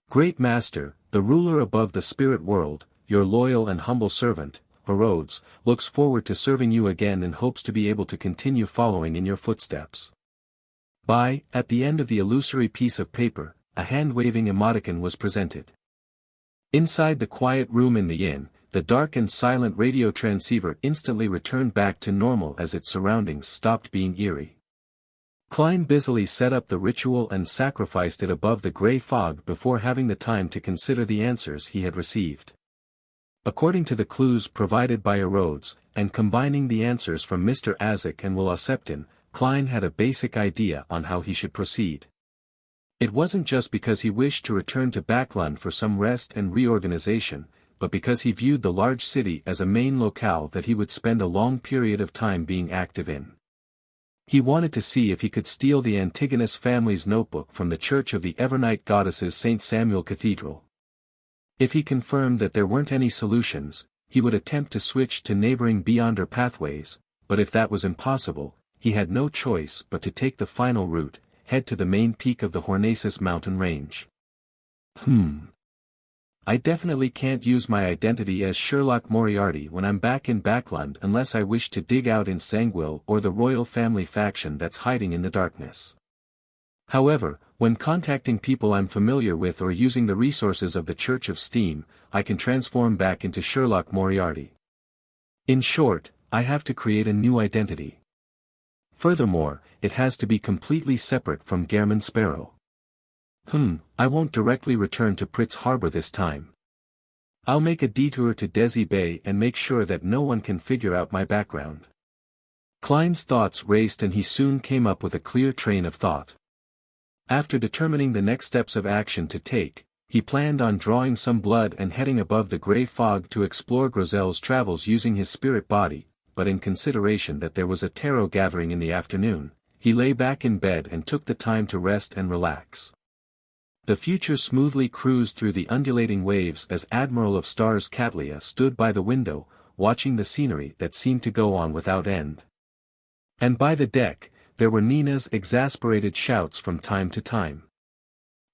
Great Master, the ruler above the spirit world, your loyal and humble servant, Rhodes, looks forward to serving you again and hopes to be able to continue following in your footsteps." At the end of the illusory piece of paper, a hand-waving emoticon was presented. Inside the quiet room in the inn, the dark and silent radio transceiver instantly returned back to normal as its surroundings stopped being eerie. Klein busily set up the ritual and sacrificed it above the gray fog before having the time to consider the answers he had received. According to the clues provided by Rhodes, and combining the answers from Mr. Azek and Will Oseptin, Klein had a basic idea on how he should proceed. It wasn't just because he wished to return to Backlund for some rest and reorganization, but because he viewed the large city as a main locale that he would spend a long period of time being active in. He wanted to see if he could steal the Antigonus family's notebook from the Church of the Evernight Goddesses St. Samuel Cathedral. If he confirmed that there weren't any solutions, he would attempt to switch to neighboring Beyonder pathways, but if that was impossible, he had no choice but to take the final route, head to the main peak of the Hornacis mountain range. I definitely can't use my identity as Sherlock Moriarty when I'm back in Backlund unless I wish to dig out in Sangwil or the royal family faction that's hiding in the darkness. However, when contacting people I'm familiar with or using the resources of the Church of Steam, I can transform back into Sherlock Moriarty. In short, I have to create a new identity. Furthermore, it has to be completely separate from Gehrman Sparrow. I won't directly return to Pritz Harbor this time. I'll make a detour to Desi Bay and make sure that no one can figure out my background. Klein's thoughts raced and he soon came up with a clear train of thought. After determining the next steps of action to take, he planned on drawing some blood and heading above the gray fog to explore Grozel's travels using his spirit body, but in consideration that there was a tarot gathering in the afternoon, he lay back in bed and took the time to rest and relax. The future smoothly cruised through the undulating waves as Admiral of Stars Catlia stood by the window, watching the scenery that seemed to go on without end. And by the deck, there were Nina's exasperated shouts from time to time.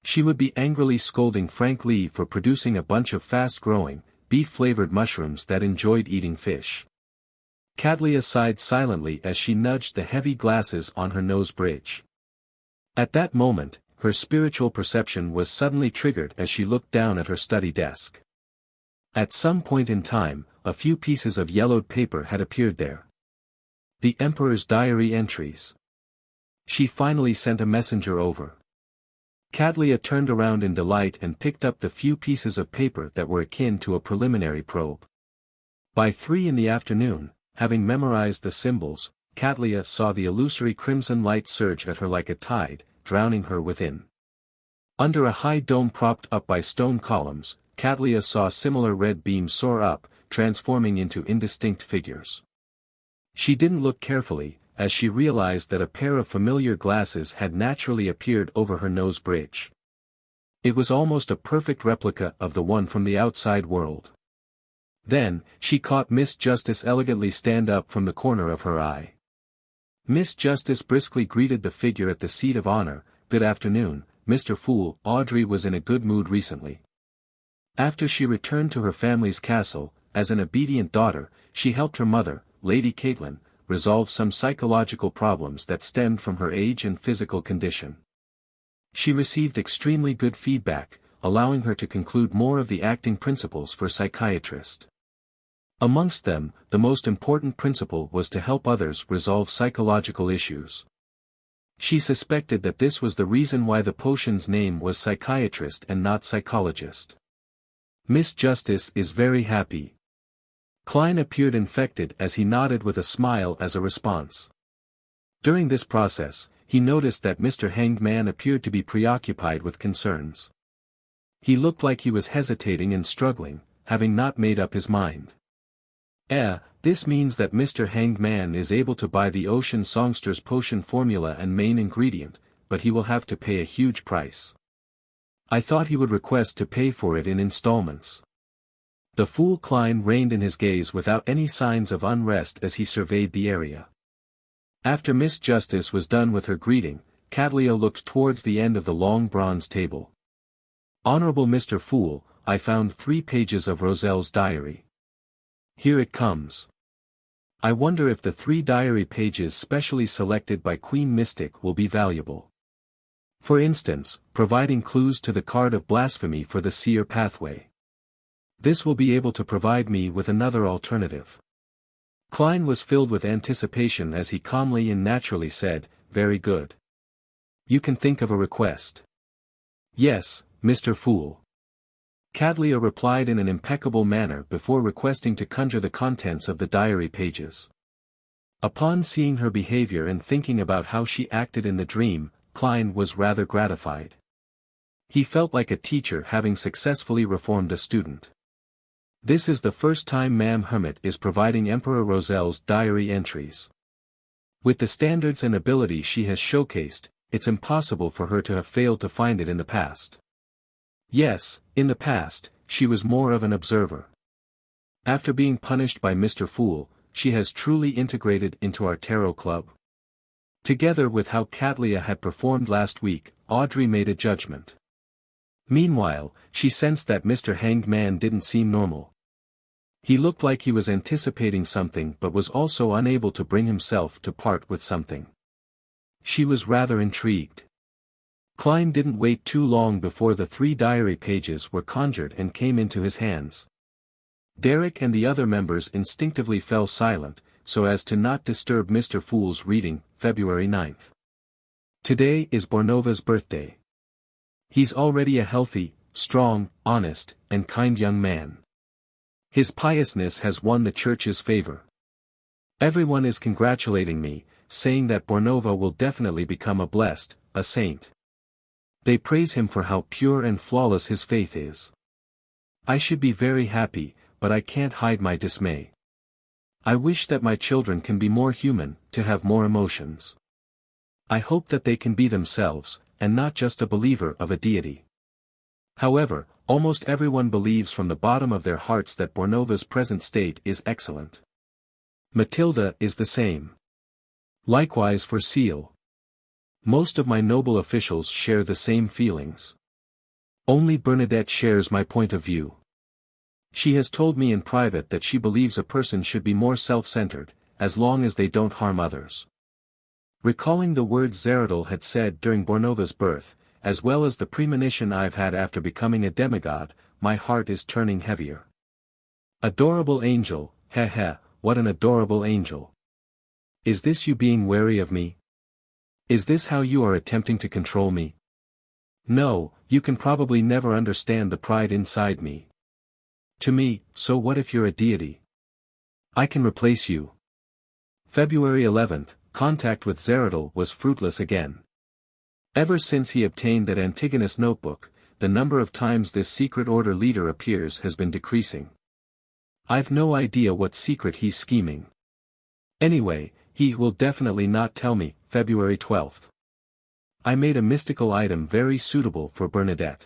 She would be angrily scolding Frank Lee for producing a bunch of fast-growing, beef-flavored mushrooms that enjoyed eating fish. Catlia sighed silently as she nudged the heavy glasses on her nose bridge. At that moment, her spiritual perception was suddenly triggered as she looked down at her study desk. At some point in time, a few pieces of yellowed paper had appeared there. The Emperor's diary entries. She finally sent a messenger over. Cadlia turned around in delight and picked up the few pieces of paper that were akin to a preliminary probe. By 3 in the afternoon, having memorized the symbols, Cadlia saw the illusory crimson light surge at her like a tide, drowning her within. Under a high dome propped up by stone columns, Cadlia saw similar red beams soar up, transforming into indistinct figures. She didn't look carefully, as she realized that a pair of familiar glasses had naturally appeared over her nose bridge. It was almost a perfect replica of the one from the outside world. Then, she caught Miss Justice elegantly stand up from the corner of her eye. Miss Justice briskly greeted the figure at the seat of honor. "Good afternoon, Mr. Fool." Audrey was in a good mood recently. After she returned to her family's castle, as an obedient daughter, she helped her mother, Lady Caitlin, resolve some psychological problems that stemmed from her age and physical condition. She received extremely good feedback, allowing her to conclude more of the acting principles for psychiatrist. Amongst them, the most important principle was to help others resolve psychological issues. She suspected that this was the reason why the potion's name was psychiatrist and not psychologist. Miss Justice is very happy. Klein appeared infected as he nodded with a smile as a response. During this process, he noticed that Mr. Hanged Man appeared to be preoccupied with concerns. He looked like he was hesitating and struggling, having not made up his mind. This means that Mr. Hanged Man is able to buy the Ocean Songster's potion formula and main ingredient, but he will have to pay a huge price. I thought he would request to pay for it in installments. The fool Klein reined in his gaze without any signs of unrest as he surveyed the area. After Miss Justice was done with her greeting, Cadlia looked towards the end of the long bronze table. "Honorable Mr. Fool, I found 3 pages of Roselle's diary. Here it comes. I wonder if the 3 diary pages specially selected by Queen Mystic will be valuable. For instance, providing clues to the card of blasphemy for the seer pathway. This will be able to provide me with another alternative." Klein was filled with anticipation as he calmly and naturally said, "Very good. You can think of a request." "Yes, Mr. Fool." Cadlia replied in an impeccable manner before requesting to conjure the contents of the diary pages. Upon seeing her behavior and thinking about how she acted in the dream, Klein was rather gratified. He felt like a teacher having successfully reformed a student. This is the first time Ma'am Hermit is providing Emperor Roselle's diary entries. With the standards and ability she has showcased, it's impossible for her to have failed to find it in the past. Yes, in the past, she was more of an observer. After being punished by Mr. Fool, she has truly integrated into our tarot club. Together with how Cadlia had performed last week, Audrey made a judgment. Meanwhile, she sensed that Mr. Hanged Man didn't seem normal. He looked like he was anticipating something but was also unable to bring himself to part with something. She was rather intrigued. Klein didn't wait too long before the 3 diary pages were conjured and came into his hands. Derek and the other members instinctively fell silent, so as to not disturb Mr. Fool's reading. February 9th. Today is Bornova's birthday. He's already a healthy, strong, honest, and kind young man. His piousness has won the church's favor. Everyone is congratulating me, saying that Bornova will definitely become a saint. They praise him for how pure and flawless his faith is. I should be very happy, but I can't hide my dismay. I wish that my children can be more human, to have more emotions. I hope that they can be themselves, and not just a believer of a deity. However, almost everyone believes from the bottom of their hearts that Bornova's present state is excellent. Matilda is the same. Likewise for Seal. Most of my noble officials share the same feelings. Only Bernadette shares my point of view. She has told me in private that she believes a person should be more self-centered, as long as they don't harm others. Recalling the words Zeradol had said during Bornova's birth, as well as the premonition I've had after becoming a demigod, my heart is turning heavier. Adorable angel, what an adorable angel. Is this you being wary of me? Is this how you are attempting to control me? No, you can probably never understand the pride inside me. To me, so what if you're a deity? I can replace you. February 11th, contact with Zeradol was fruitless again. Ever since he obtained that Antigonus notebook, the number of times this secret order leader appears has been decreasing. I've no idea what secret he's scheming. Anyway, he will definitely not tell me. February 12th. I made a mystical item very suitable for Bernadette.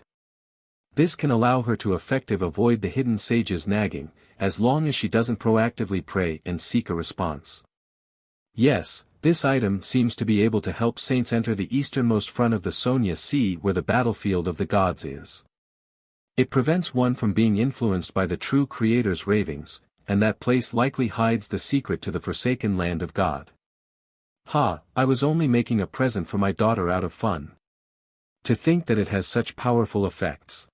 This can allow her to effectively avoid the hidden sage's nagging, as long as she doesn't proactively pray and seek a response. Yes, this item seems to be able to help saints enter the easternmost front of the Sonia Sea where the battlefield of the gods is. It prevents one from being influenced by the true Creator's ravings, and that place likely hides the secret to the forsaken land of God. Ha, I was only making a present for my daughter out of fun. To think that it has such powerful effects.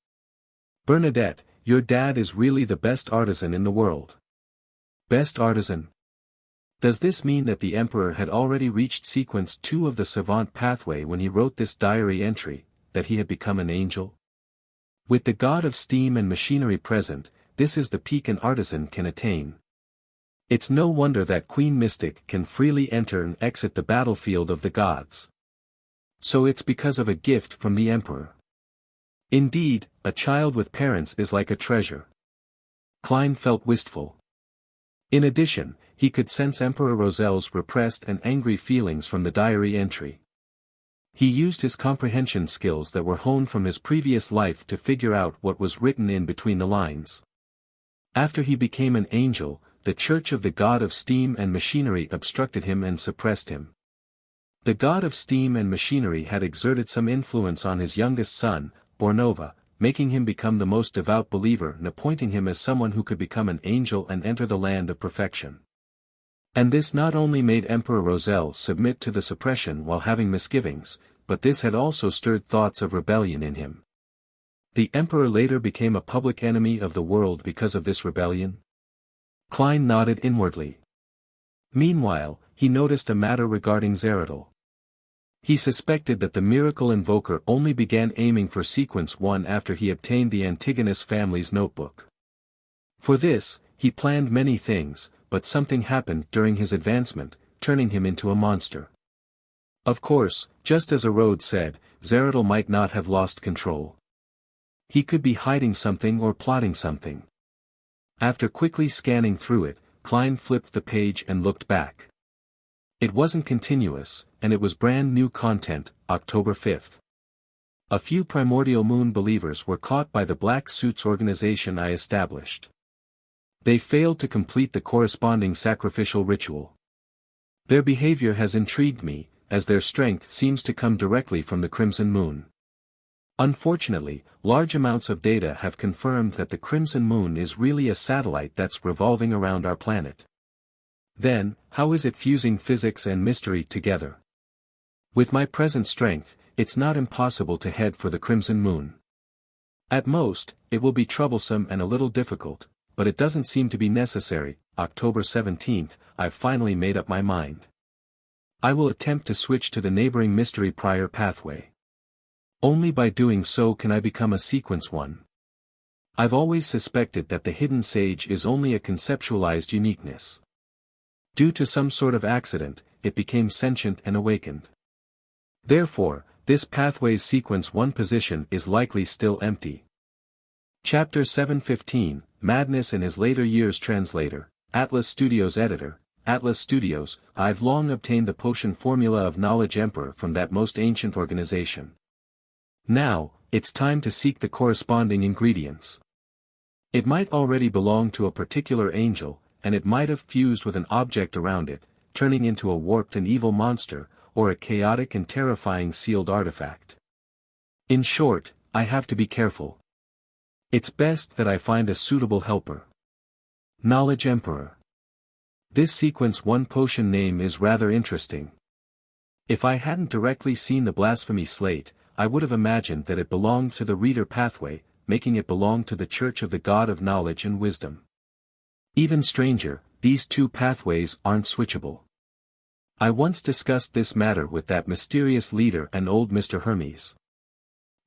Bernadette, your dad is really the best artisan in the world. Best artisan? Does this mean that the Emperor had already reached sequence 2 of the Savant pathway when he wrote this diary entry, that he had become an angel? With the god of steam and machinery present, this is the peak an artisan can attain. It's no wonder that Queen Mystic can freely enter and exit the battlefield of the gods. So it's because of a gift from the Emperor. Indeed, a child with parents is like a treasure. Klein felt wistful. In addition, he could sense Emperor Roselle's repressed and angry feelings from the diary entry. He used his comprehension skills that were honed from his previous life to figure out what was written in between the lines. After he became an angel, the Church of the God of Steam and Machinery obstructed him and suppressed him. The God of Steam and Machinery had exerted some influence on his youngest son, Bornova, making him become the most devout believer and appointing him as someone who could become an angel and enter the land of perfection. And this not only made Emperor Roselle submit to the suppression while having misgivings, but this had also stirred thoughts of rebellion in him. The Emperor later became a public enemy of the world because of this rebellion? Klein nodded inwardly. Meanwhile, he noticed a matter regarding Zeradol. He suspected that the miracle invoker only began aiming for sequence 1 after he obtained the Antigonus family's notebook. For this, he planned many things, but something happened during his advancement, turning him into a monster. Of course, just as Arode said, Zeradol might not have lost control. He could be hiding something or plotting something. After quickly scanning through it, Klein flipped the page and looked back. It wasn't continuous, and it was brand new content. October 5th. A few primordial moon believers were caught by the Black Suits organization I established. They failed to complete the corresponding sacrificial ritual. Their behavior has intrigued me, as their strength seems to come directly from the Crimson Moon. Unfortunately, large amounts of data have confirmed that the Crimson Moon is really a satellite that's revolving around our planet. Then, how is it fusing physics and mystery together? With my present strength, it's not impossible to head for the Crimson Moon. At most, it will be troublesome and a little difficult, but it doesn't seem to be necessary. October 17th, I've finally made up my mind. I will attempt to switch to the neighboring mystery prior pathway. Only by doing so can I become a sequence 1. I've always suspected that the hidden sage is only a conceptualized uniqueness. Due to some sort of accident, it became sentient and awakened. Therefore, this pathway's sequence 1 position is likely still empty. Chapter 715, Madness in His Later Years. Translator, Atlas Studios. Editor, Atlas Studios. I've long obtained the potion formula of Knowledge Emperor from that most ancient organization. Now, it's time to seek the corresponding ingredients. It might already belong to a particular angel, and it might have fused with an object around it, turning into a warped and evil monster, or a chaotic and terrifying sealed artifact. In short, I have to be careful. It's best that I find a suitable helper. Knowledge Emperor. This sequence 1 potion name is rather interesting. If I hadn't directly seen the blasphemy slate, I would have imagined that it belonged to the reader pathway, making it belong to the Church of the God of Knowledge and Wisdom. Even stranger, these two pathways aren't switchable. I once discussed this matter with that mysterious leader and old Mr. Hermes.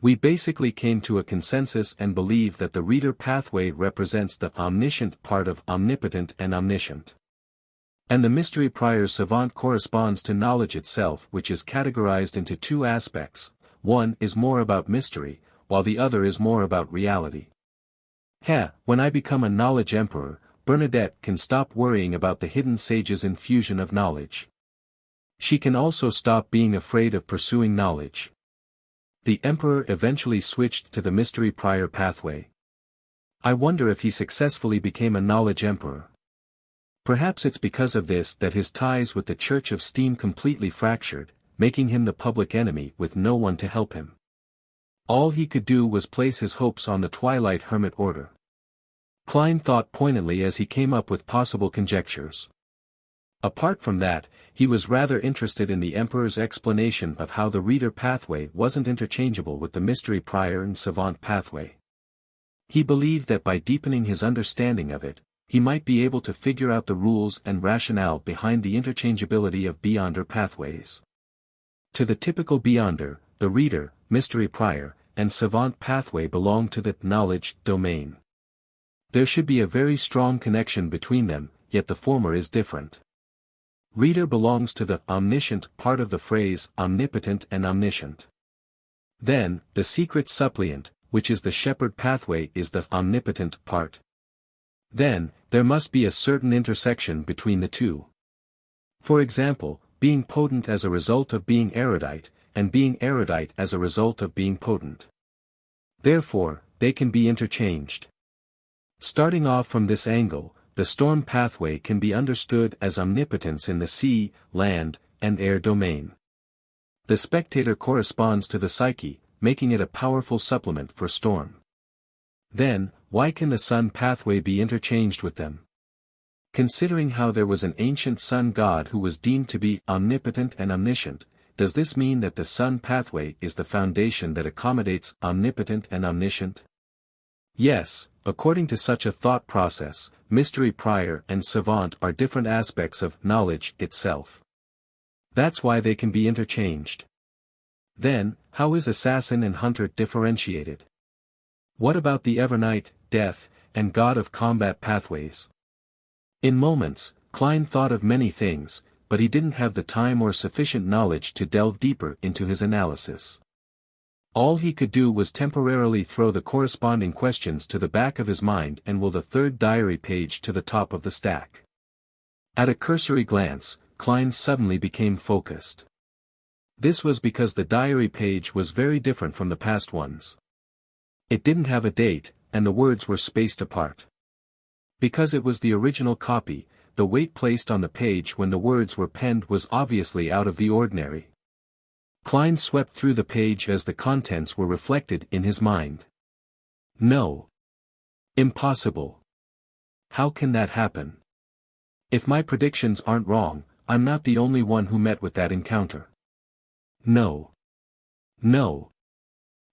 We basically came to a consensus and believe that the reader pathway represents the omniscient part of omnipotent and omniscient. And the mystery prior savant corresponds to knowledge itself, which is categorized into two aspects. One is more about mystery, while the other is more about reality. When I become a knowledge emperor, Bernadette can stop worrying about the hidden sage's infusion of knowledge. She can also stop being afraid of pursuing knowledge. The emperor eventually switched to the mystery prior pathway. I wonder if he successfully became a knowledge emperor. Perhaps it's because of this that his ties with the Church of Steam completely fractured, making him the public enemy with no one to help him. All he could do was place his hopes on the Twilight Hermit Order. Klein thought poignantly as he came up with possible conjectures. Apart from that, he was rather interested in the Emperor's explanation of how the reader pathway wasn't interchangeable with the mystery prior and savant pathway. He believed that by deepening his understanding of it, he might be able to figure out the rules and rationale behind the interchangeability of Beyonder pathways. To the typical Beyonder, the reader, mystery prior, and savant pathway belong to the knowledge domain. There should be a very strong connection between them, yet the former is different. Reader belongs to the omniscient part of the phrase omnipotent and omniscient. Then, the secret suppliant, which is the shepherd pathway, is the omnipotent part. Then, there must be a certain intersection between the two. For example, being potent as a result of being erudite, and being erudite as a result of being potent. Therefore, they can be interchanged. Starting off from this angle, the storm pathway can be understood as omnipotence in the sea, land, and air domain. The spectator corresponds to the psyche, making it a powerful supplement for storm. Then, why can the sun pathway be interchanged with them? Considering how there was an ancient sun god who was deemed to be omnipotent and omniscient, does this mean that the sun pathway is the foundation that accommodates omnipotent and omniscient? Yes, according to such a thought process, mystery prior and savant are different aspects of knowledge itself. That's why they can be interchanged. Then, how is assassin and hunter differentiated? What about the Evernight, death, and god of combat pathways? In moments, Klein thought of many things, but he didn't have the time or sufficient knowledge to delve deeper into his analysis. All he could do was temporarily throw the corresponding questions to the back of his mind and will the third diary page to the top of the stack. At a cursory glance, Klein suddenly became focused. This was because the diary page was very different from the past ones. It didn't have a date, and the words were spaced apart. Because it was the original copy, the weight placed on the page when the words were penned was obviously out of the ordinary. Klein swept through the page as the contents were reflected in his mind. No. Impossible. How can that happen? If my predictions aren't wrong, I'm not the only one who met with that encounter. No. No.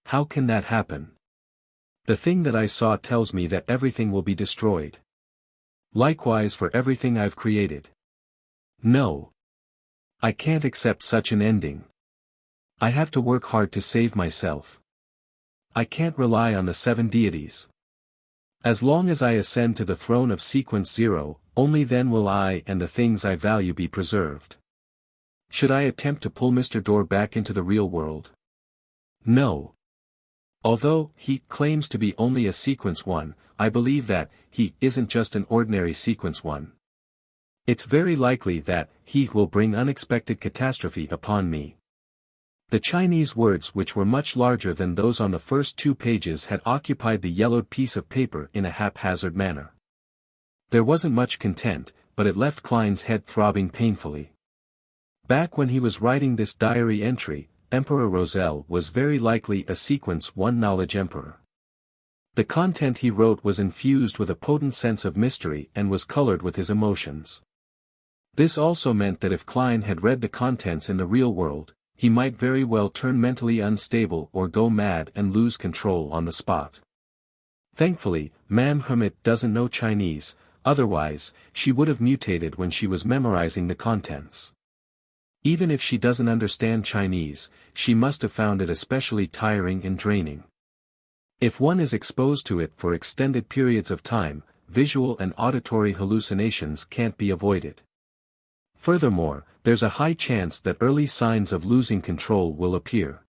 How can that happen? The thing that I saw tells me that everything will be destroyed. Likewise for everything I've created. No. I can't accept such an ending. I have to work hard to save myself. I can't rely on the 7 deities. As long as I ascend to the throne of Sequence 0, only then will I and the things I value be preserved. Should I attempt to pull Mr. Door back into the real world? No. Although he claims to be only a Sequence 1, I believe that he isn't just an ordinary Sequence 1. It's very likely that he will bring unexpected catastrophe upon me. The Chinese words, which were much larger than those on the first 2 pages, had occupied the yellowed piece of paper in a haphazard manner. There wasn't much content, but it left Klein's head throbbing painfully. Back when he was writing this diary entry, Emperor Roselle was very likely a Sequence 1 knowledge emperor. The content he wrote was infused with a potent sense of mystery and was colored with his emotions. This also meant that if Klein had read the contents in the real world, he might very well turn mentally unstable or go mad and lose control on the spot. Thankfully, Mam Hermit doesn't know Chinese, otherwise, she would have mutated when she was memorizing the contents. Even if she doesn't understand Chinese, she must have found it especially tiring and draining. If one is exposed to it for extended periods of time, visual and auditory hallucinations can't be avoided. Furthermore, there's a high chance that early signs of losing control will appear.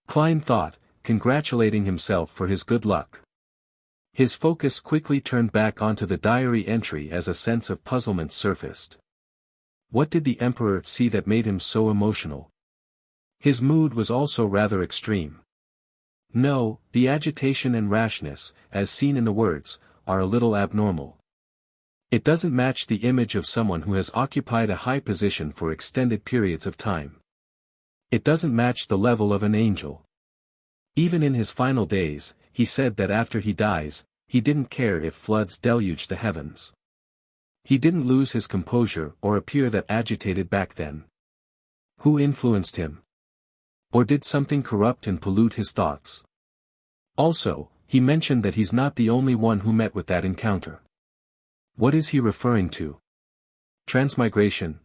Klein thought, congratulating himself for his good luck. His focus quickly turned back onto the diary entry as a sense of puzzlement surfaced. What did the Emperor see that made him so emotional? His mood was also rather extreme. No, the agitation and rashness, as seen in the words, are a little abnormal. It doesn't match the image of someone who has occupied a high position for extended periods of time. It doesn't match the level of an angel. Even in his final days, he said that after he dies, he didn't care if floods deluged the heavens. He didn't lose his composure or appear that agitated back then. Who influenced him? Or did something corrupt and pollute his thoughts? Also, he mentioned that he's not the only one who met with that encounter. What is he referring to? Transmigration.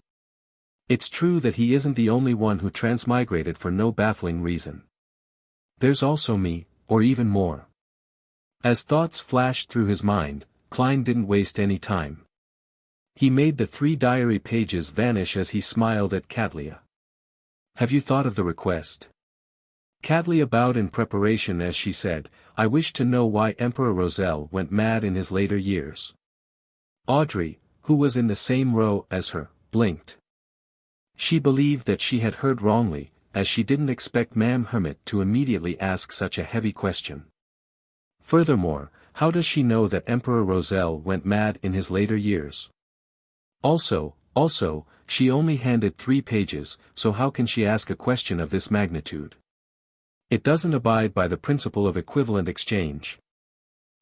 It's true that he isn't the only one who transmigrated for no baffling reason. There's also me, or even more. As thoughts flashed through his mind, Klein didn't waste any time. He made the 3 diary pages vanish as he smiled at Katlia. Have you thought of the request? Katlia bowed in preparation as she said, I wish to know why Emperor Roselle went mad in his later years. Audrey, who was in the same row as her, blinked. She believed that she had heard wrongly, as she didn't expect Ma'am Hermit to immediately ask such a heavy question. Furthermore, how does she know that Emperor Roselle went mad in his later years? Also, she only handed 3 pages, so how can she ask a question of this magnitude? It doesn't abide by the principle of equivalent exchange.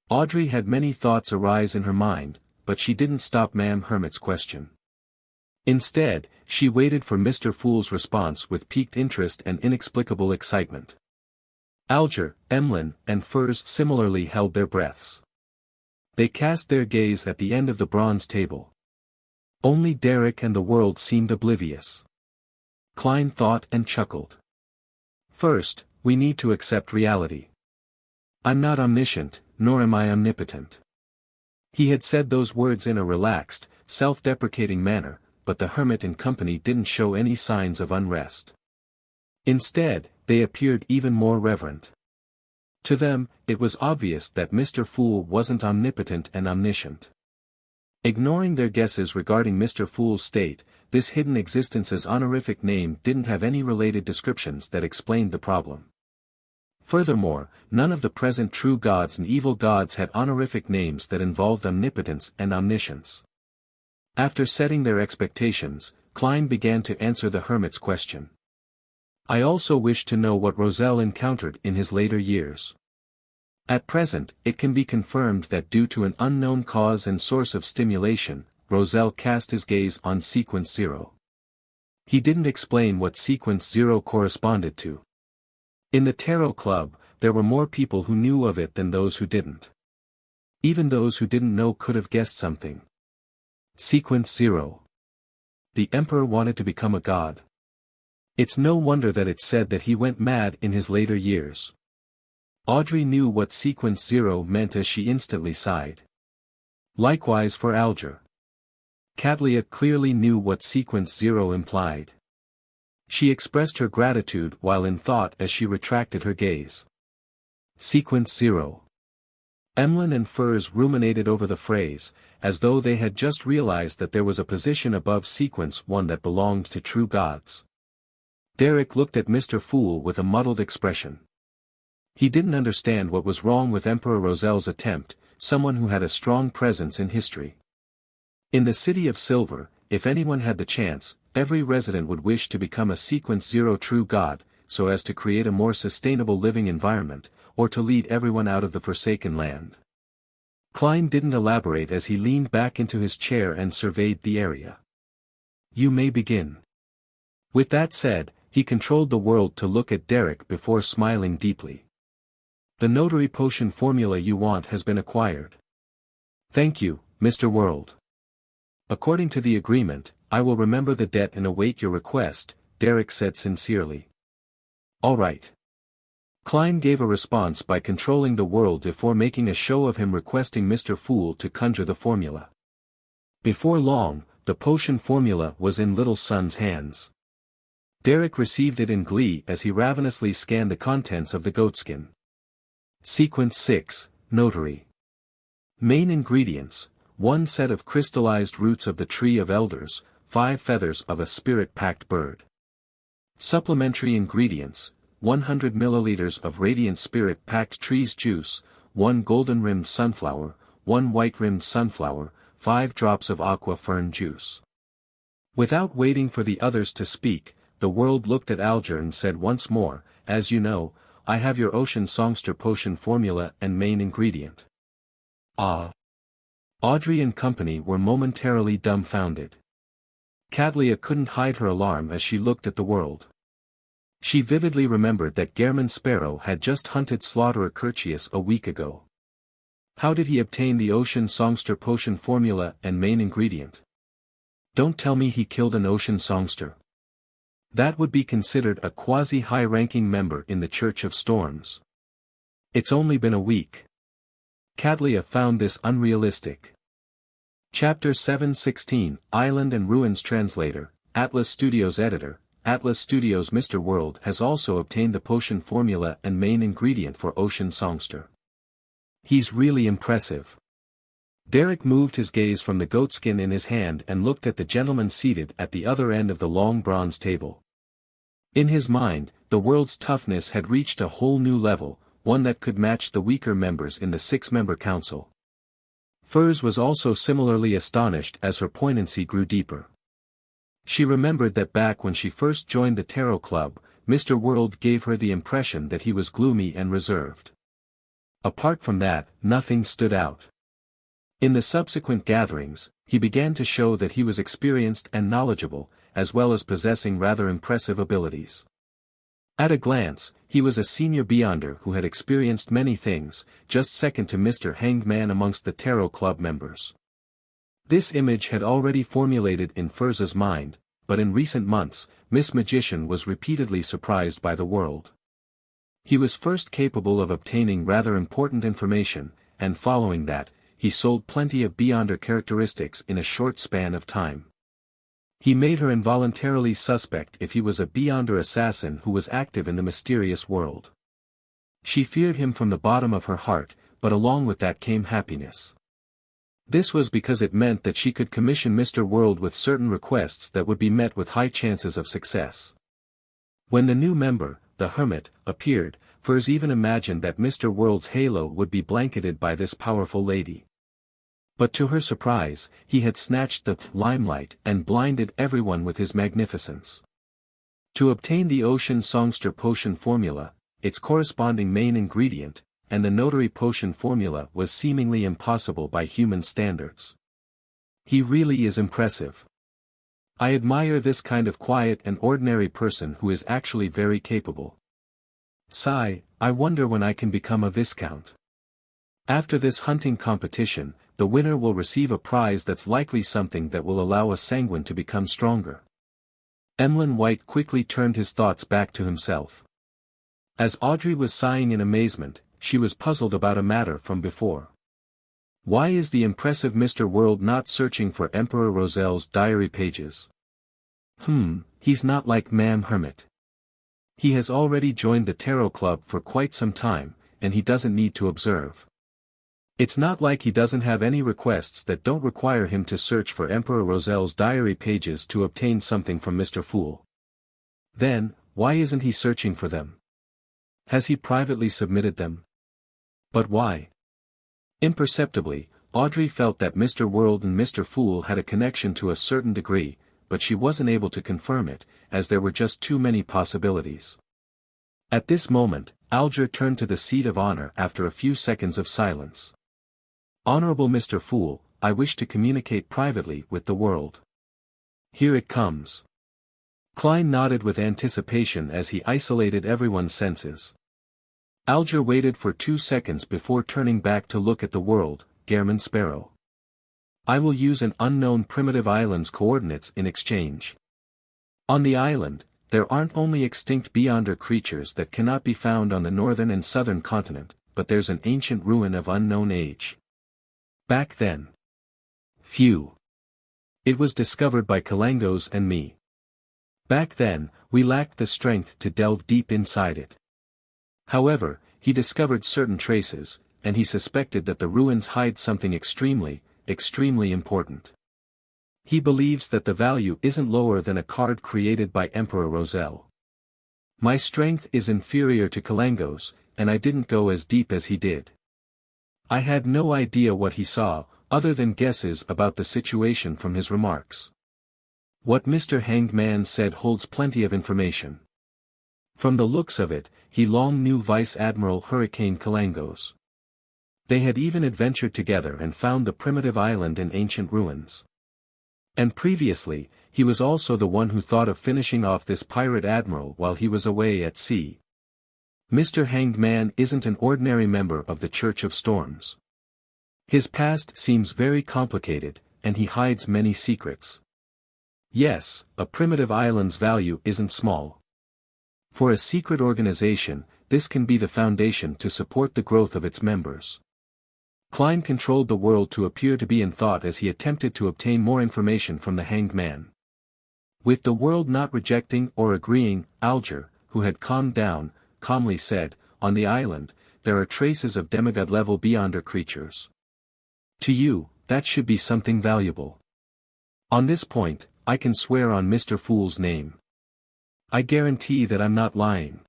Audrey had many thoughts arise in her mind, but she didn't stop Ma'am Hermit's question. Instead, she waited for Mr. Fool's response with piqued interest and inexplicable excitement. Alger, Emlyn, and Furs similarly held their breaths. They cast their gaze at the end of the bronze table. Only Derek and the world seemed oblivious. Klein thought and chuckled. First, we need to accept reality. I'm not omniscient, nor am I omnipotent. He had said those words in a relaxed, self-deprecating manner, but the hermit and company didn't show any signs of unrest. Instead, they appeared even more reverent. To them, it was obvious that Mr. Fool wasn't omnipotent and omniscient. Ignoring their guesses regarding Mr. Fool's state, this hidden existence's honorific name didn't have any related descriptions that explained the problem. Furthermore, none of the present true gods and evil gods had honorific names that involved omnipotence and omniscience. After setting their expectations, Klein began to answer the hermit's question. I also wish to know what Roselle encountered in his later years. At present, it can be confirmed that due to an unknown cause and source of stimulation, Roselle cast his gaze on Sequence 0. He didn't explain what Sequence 0 corresponded to. In the Tarot Club, there were more people who knew of it than those who didn't. Even those who didn't know could have guessed something. Sequence 0. The Emperor wanted to become a god. It's no wonder that it said that he went mad in his later years. Audrey knew what Sequence 0 meant as she instantly sighed. Likewise for Alger. Katlia clearly knew what Sequence 0 implied. She expressed her gratitude while in thought as she retracted her gaze. Sequence 0. Emlyn and Furs ruminated over the phrase, as though they had just realized that there was a position above Sequence 1 that belonged to true gods. Derek looked at Mr. Fool with a muddled expression. He didn't understand what was wrong with Emperor Roselle's attempt, someone who had a strong presence in history. In the City of Silver, if anyone had the chance, every resident would wish to become a Sequence 0 true god, so as to create a more sustainable living environment, or to lead everyone out of the Forsaken Land. Klein didn't elaborate as he leaned back into his chair and surveyed the area. You may begin. With that said, he controlled the world to look at Derek before smiling deeply. The notary potion formula you want has been acquired. Thank you, Mr. World. According to the agreement, I will remember the debt and await your request, Derek said sincerely. All right. Klein gave a response by controlling the world before making a show of him requesting Mr. Fool to conjure the formula. Before long, the potion formula was in Little Sun's hands. Derek received it in glee as he ravenously scanned the contents of the goatskin. Sequence 6, Notary. Main ingredients: 1 set of crystallized roots of the Tree of Elders, 5 feathers of a spirit-packed bird. Supplementary ingredients: 100 milliliters of radiant spirit-packed trees juice, 1 golden-rimmed sunflower, 1 white-rimmed sunflower, 5 drops of aqua fern juice. Without waiting for the others to speak, the world looked at Alger and said once more, as you know, I have your ocean songster potion formula and main ingredient. Ah! Audrey and company were momentarily dumbfounded. Cadlia couldn't hide her alarm as she looked at the world. She vividly remembered that Gehrman Sparrow had just hunted Slaughterer Curtius a week ago. How did he obtain the ocean songster potion formula and main ingredient? Don't tell me he killed an ocean songster. That would be considered a quasi-high-ranking member in the Church of Storms. It's only been a week. Cadlia found this unrealistic. Chapter 716, Island and Ruins Translator, Atlas Studios Editor, Atlas Studios. Mr. World has also obtained the potion formula and main ingredient for Ocean Songster. He's really impressive. Derek moved his gaze from the goatskin in his hand and looked at the gentleman seated at the other end of the long bronze table. In his mind, the world's toughness had reached a whole new level, one that could match the weaker members in the 6-member council. Furs was also similarly astonished as her poignancy grew deeper. She remembered that back when she first joined the Tarot Club, Mr. World gave her the impression that he was gloomy and reserved. Apart from that, nothing stood out. In the subsequent gatherings, he began to show that he was experienced and knowledgeable, as well as possessing rather impressive abilities. At a glance, he was a senior Beyonder who had experienced many things, just second to Mr. Hanged Man amongst the Tarot Club members. This image had already formulated in Furza's mind, but in recent months, Miss Magician was repeatedly surprised by the world. He was first capable of obtaining rather important information, and following that, he sold plenty of Beyonder characteristics in a short span of time. He made her involuntarily suspect if he was a Beyonder assassin who was active in the mysterious world. She feared him from the bottom of her heart, but along with that came happiness. This was because it meant that she could commission Mr. World with certain requests that would be met with high chances of success. When the new member, the Hermit, appeared, Furs even imagined that Mr. World's halo would be blanketed by this powerful lady. But to her surprise, he had snatched the limelight and blinded everyone with his magnificence. To obtain the Ocean Songster potion formula, its corresponding main ingredient, and the notary potion formula was seemingly impossible by human standards. He really is impressive. I admire this kind of quiet and ordinary person who is actually very capable. Sigh, I wonder when I can become a Viscount. After this hunting competition, the winner will receive a prize that's likely something that will allow a sanguine to become stronger. Emlyn White quickly turned his thoughts back to himself. As Audrey was sighing in amazement, she was puzzled about a matter from before. Why is the impressive Mr. World not searching for Emperor Roselle's diary pages? He's not like Ma'am Hermit. He has already joined the Tarot Club for quite some time, and he doesn't need to observe. It's not like he doesn't have any requests that don't require him to search for Emperor Roselle's diary pages to obtain something from Mr. Fool. Then, why isn't he searching for them? Has he privately submitted them? But why? Imperceptibly, Audrey felt that Mr. World and Mr. Fool had a connection to a certain degree, but she wasn't able to confirm it, as there were just too many possibilities. At this moment, Alger turned to the seat of honor after a few seconds of silence. Honorable Mr. Fool, I wish to communicate privately with the world. Here it comes. Klein nodded with anticipation as he isolated everyone's senses. Alger waited for 2 seconds before turning back to look at the world, Gehrman Sparrow. I will use an unknown primitive island's coordinates in exchange. On the island, there aren't only extinct beyonder creatures that cannot be found on the northern and southern continent, but there's an ancient ruin of unknown age. Back then. Phew. It was discovered by Kalangos and me. Back then, we lacked the strength to delve deep inside it. However, he discovered certain traces, and he suspected that the ruins hide something extremely important. He believes that the value isn't lower than a card created by Emperor Roselle. My strength is inferior to Kalangos, and I didn't go as deep as he did. I had no idea what he saw, other than guesses about the situation from his remarks. What Mr. Hanged Man said holds plenty of information. From the looks of it, he long knew Vice Admiral Hurricane Kalangos. They had even adventured together and found the primitive island in ancient ruins. And previously, he was also the one who thought of finishing off this pirate admiral while he was away at sea. Mr. Hanged Man isn't an ordinary member of the Church of Storms. His past seems very complicated, and he hides many secrets. Yes, a primitive island's value isn't small. For a secret organization, this can be the foundation to support the growth of its members. Klein controlled the world to appear to be in thought as he attempted to obtain more information from the Hanged Man. With the world not rejecting or agreeing, Alger, who had calmed down, calmly said, "On the island, there are traces of demigod-level beyonder creatures. To you, that should be something valuable. On this point, I can swear on Mr. Fool's name. I guarantee that I'm not lying.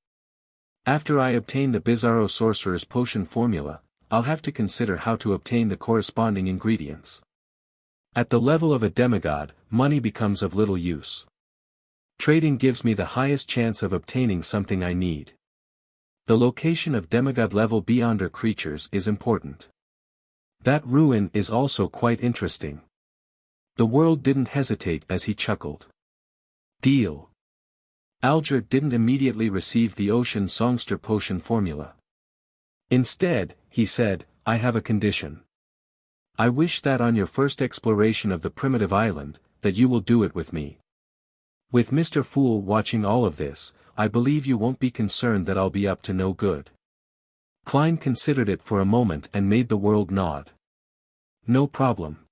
After I obtain the Bizarro Sorcerer's potion formula, I'll have to consider how to obtain the corresponding ingredients. At the level of a demigod, money becomes of little use. Trading gives me the highest chance of obtaining something I need. The location of demigod-level beyonder creatures is important. That ruin is also quite interesting." The world didn't hesitate as he chuckled. "Deal." Alger didn't immediately receive the ocean songster potion formula. Instead, he said, "I have a condition. I wish that on your first exploration of the primitive island, that you will do it with me. With Mr. Fool watching all of this, I believe you won't be concerned that I'll be up to no good." Klein considered it for a moment and made the world nod. "No problem.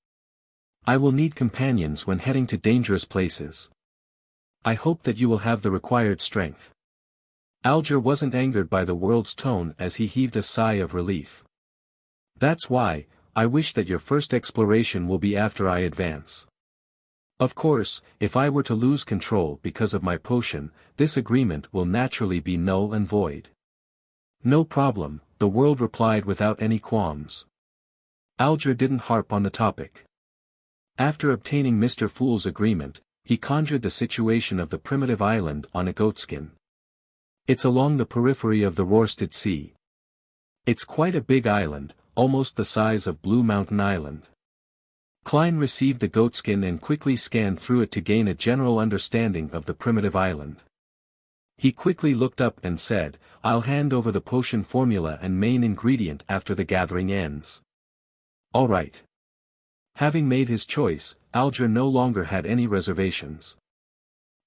I will need companions when heading to dangerous places. I hope that you will have the required strength." Alger wasn't angered by the world's tone as he heaved a sigh of relief. "That's why, I wish that your first exploration will be after I advance. Of course, if I were to lose control because of my potion, this agreement will naturally be null and void." "No problem," the world replied without any qualms. Alger didn't harp on the topic. After obtaining Mr. Fool's agreement, he conjured the situation of the primitive island on a goatskin. It's along the periphery of the Roarsted Sea. It's quite a big island, almost the size of Blue Mountain Island. Klein received the goatskin and quickly scanned through it to gain a general understanding of the primitive island. He quickly looked up and said, "I'll hand over the potion formula and main ingredient after the gathering ends." "All right." Having made his choice, Alger no longer had any reservations.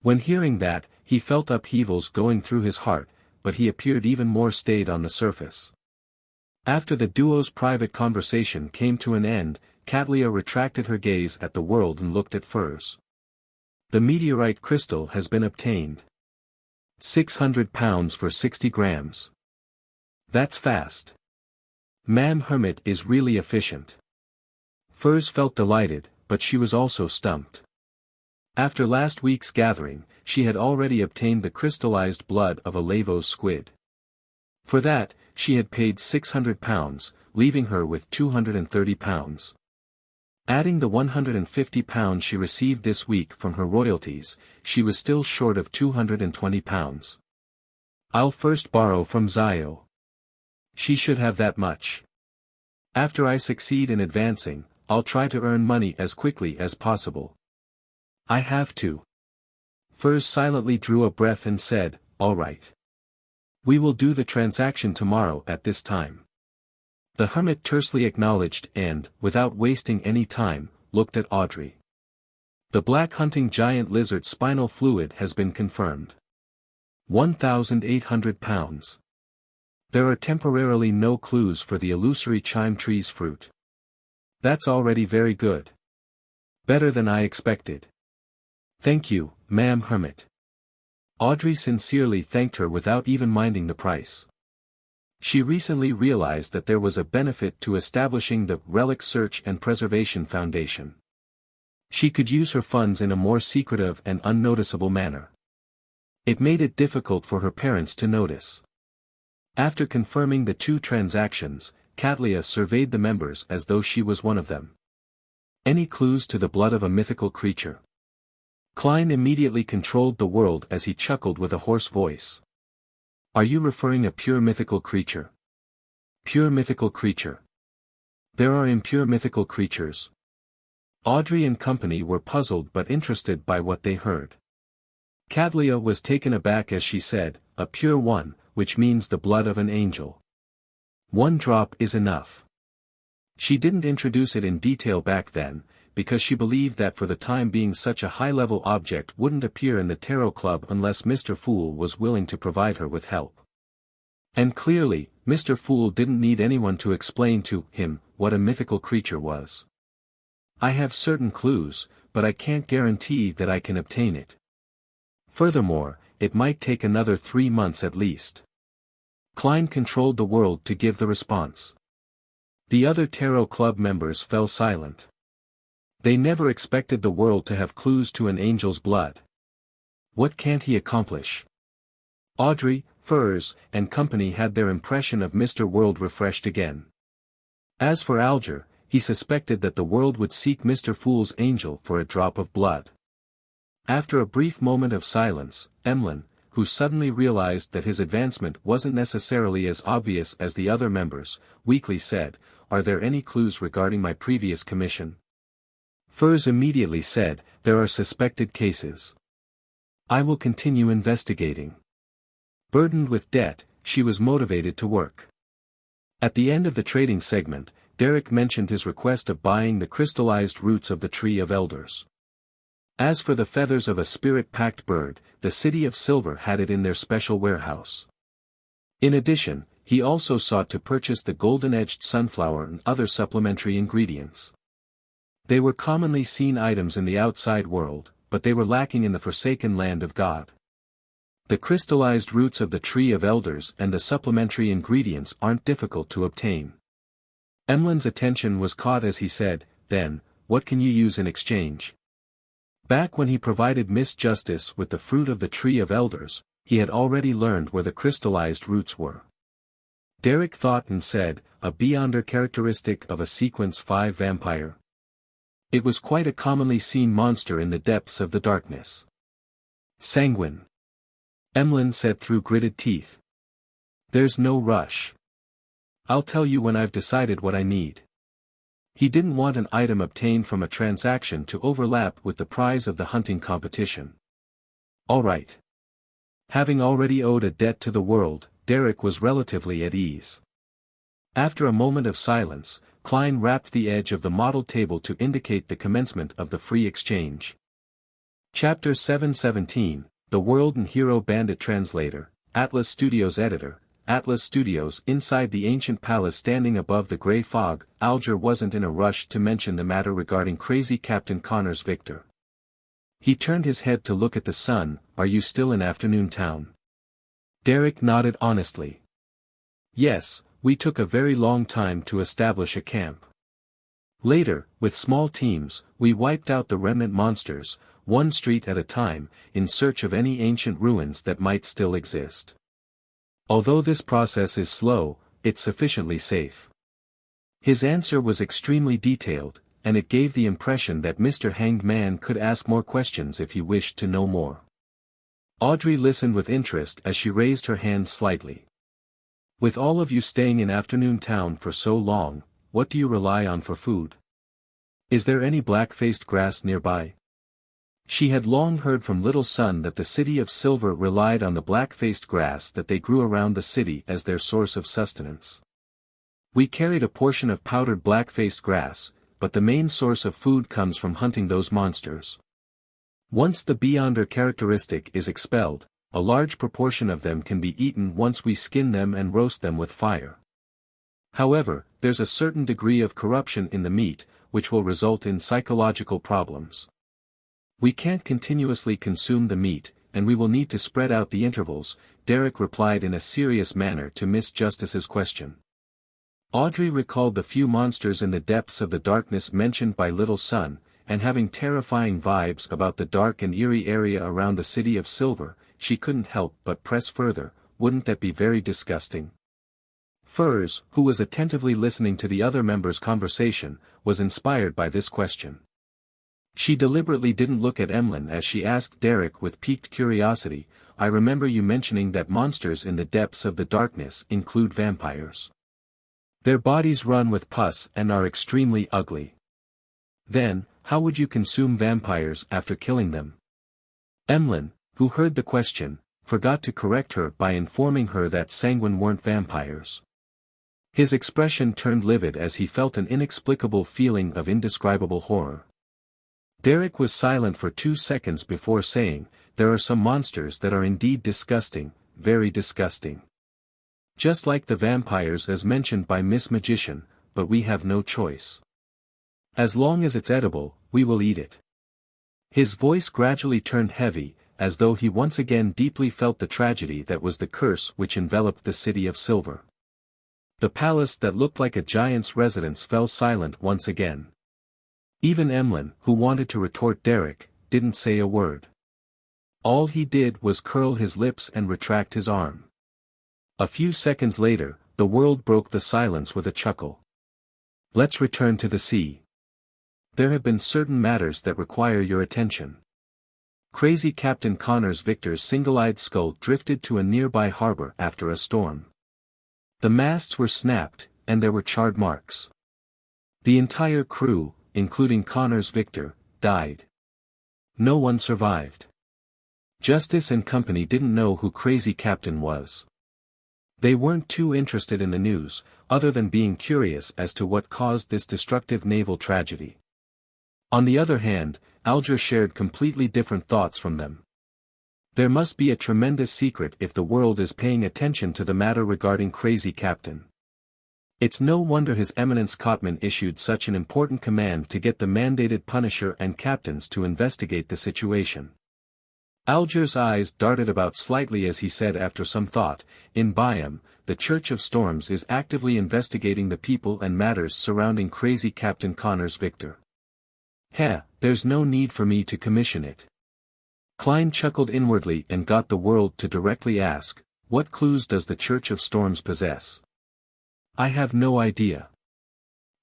When hearing that, he felt upheavals going through his heart, but he appeared even more staid on the surface. After the duo's private conversation came to an end, Catlia retracted her gaze at the world and looked at Furs. "The meteorite crystal has been obtained. 600 pounds for 60 grams. That's fast. Ma'am Hermit is really efficient." Furs felt delighted, but she was also stumped. After last week's gathering, she had already obtained the crystallized blood of a Lavos squid. For that, she had paid 600 pounds, leaving her with 230 pounds. Adding the 150 pounds she received this week from her royalties, she was still short of 220 pounds. "I'll first borrow from Zio. She should have that much. After I succeed in advancing, I'll try to earn money as quickly as possible. I have to." Furs silently drew a breath and said, "All right. We will do the transaction tomorrow at this time." The hermit tersely acknowledged and, without wasting any time, looked at Audrey. The black hunting giant lizard's spinal fluid has been confirmed. 1,800 pounds. There are temporarily no clues for the illusory chime tree's fruit. That's already very good. Better than I expected. Thank you, ma'am hermit. Audrey sincerely thanked her without even minding the price. She recently realized that there was a benefit to establishing the Relic Search and Preservation Foundation. She could use her funds in a more secretive and unnoticeable manner. It made it difficult for her parents to notice. After confirming the two transactions, Katlia surveyed the members as though she was one of them. Any clues to the blood of a mythical creature? Klein immediately controlled the world as he chuckled with a hoarse voice. Are you referring a pure mythical creature? Pure mythical creature. There are impure mythical creatures. Audrey and company were puzzled but interested by what they heard. Katlia was taken aback as she said, a pure one, which means the blood of an angel. 1 drop is enough. She didn't introduce it in detail back then, because she believed that for the time being such a high-level object wouldn't appear in the Tarot Club unless Mr. Fool was willing to provide her with help. And clearly, Mr. Fool didn't need anyone to explain to him what a mythical creature was. I have certain clues, but I can't guarantee that I can obtain it. Furthermore, it might take another 3 months at least. Klein controlled the world to give the response. The other Tarot Club members fell silent. They never expected the world to have clues to an angel's blood. What can't he accomplish? Audrey, Furs, and company had their impression of Mr. World refreshed again. As for Alger, he suspected that the world would seek Mr. Fool's angel for a drop of blood. After a brief moment of silence, Emlyn, who suddenly realized that his advancement wasn't necessarily as obvious as the other members, weakly said, "Are there any clues regarding my previous commission?" Furs immediately said, "There are suspected cases. I will continue investigating." Burdened with debt, she was motivated to work. At the end of the trading segment, Derek mentioned his request of buying the crystallized roots of the Tree of Elders. As for the feathers of a spirit-packed bird, the City of Silver had it in their special warehouse. In addition, he also sought to purchase the golden-edged sunflower and other supplementary ingredients. They were commonly seen items in the outside world, but they were lacking in the forsaken land of God. The crystallized roots of the Tree of Elders and the supplementary ingredients aren't difficult to obtain. Emlyn's attention was caught as he said, "Then, what can you use in exchange?" Back when he provided Miss Justice with the fruit of the Tree of Elders, he had already learned where the crystallized roots were. Derek thought and said, "A beyonder characteristic of a Sequence 5 vampire." It was quite a commonly seen monster in the depths of the darkness. "Sanguine," Emlyn said through gritted teeth. "There's no rush. I'll tell you when I've decided what I need." He didn't want an item obtained from a transaction to overlap with the prize of the hunting competition. All right. Having already owed a debt to the world, Derek was relatively at ease. After a moment of silence, Klein rapped the edge of the model table to indicate the commencement of the free exchange. Chapter 717, The World and Hero Bandit Translator, Atlas Studios Editor, Atlas Studios. Inside the ancient palace standing above the grey fog, Alger wasn't in a rush to mention the matter regarding crazy Captain Connors Victor. He turned his head to look at the sun. "Are you still in Afternoon Town?" Derek nodded honestly. "Yes, we took a very long time to establish a camp. Later, with small teams, we wiped out the remnant monsters, one street at a time, in search of any ancient ruins that might still exist. Although this process is slow, it's sufficiently safe." His answer was extremely detailed, and it gave the impression that Mr. Hanged Man could ask more questions if he wished to know more. Audrey listened with interest as she raised her hand slightly. "With all of you staying in Afternoon Town for so long, what do you rely on for food? Is there any black-faced grass nearby?" She had long heard from Little Sun that the City of Silver relied on the black-faced grass that they grew around the city as their source of sustenance. "We carried a portion of powdered black-faced grass, but the main source of food comes from hunting those monsters. Once the Beyonder characteristic is expelled, a large proportion of them can be eaten once we skin them and roast them with fire. However, there's a certain degree of corruption in the meat, which will result in psychological problems. We can't continuously consume the meat, and we will need to spread out the intervals, Derek replied in a serious manner to Miss Justice's question. Audrey recalled the few monsters in the depths of the darkness mentioned by Little Sun, and having terrifying vibes about the dark and eerie area around the City of Silver, she couldn't help but press further, wouldn't that be very disgusting? Furs, who was attentively listening to the other members' conversation, was inspired by this question. She deliberately didn't look at Emlyn as she asked Derek with piqued curiosity, I remember you mentioning that monsters in the depths of the darkness include vampires. Their bodies run with pus and are extremely ugly. Then, how would you consume vampires after killing them? Emlyn, who heard the question, forgot to correct her by informing her that sanguine weren't vampires. His expression turned livid as he felt an inexplicable feeling of indescribable horror. Derek was silent for 2 seconds before saying, there are some monsters that are indeed disgusting, very disgusting. Just like the vampires as mentioned by Miss Magician, but we have no choice. As long as it's edible, we will eat it. His voice gradually turned heavy, as though he once again deeply felt the tragedy that was the curse which enveloped the City of Silver. The palace that looked like a giant's residence fell silent once again. Even Emlyn, who wanted to retort Derek, didn't say a word. All he did was curl his lips and retract his arm. A few seconds later, the world broke the silence with a chuckle. Let's return to the sea. There have been certain matters that require your attention. Crazy Captain Connor's Victor's single-eyed skull drifted to a nearby harbor after a storm. The masts were snapped, and there were charred marks. The entire crew, including Connor's Victor, died. No one survived. Justice and company didn't know who Crazy Captain was. They weren't too interested in the news, other than being curious as to what caused this destructive naval tragedy. On the other hand, Alger shared completely different thoughts from them. There must be a tremendous secret if the world is paying attention to the matter regarding Crazy Captain. It's no wonder His Eminence Cotman issued such an important command to get the mandated Punisher and captains to investigate the situation. Alger's eyes darted about slightly as he said after some thought, in Byam, the Church of Storms is actively investigating the people and matters surrounding Crazy Captain Connor's Victor. There's no need for me to commission it. Klein chuckled inwardly and got the world to directly ask, what clues does the Church of Storms possess? I have no idea.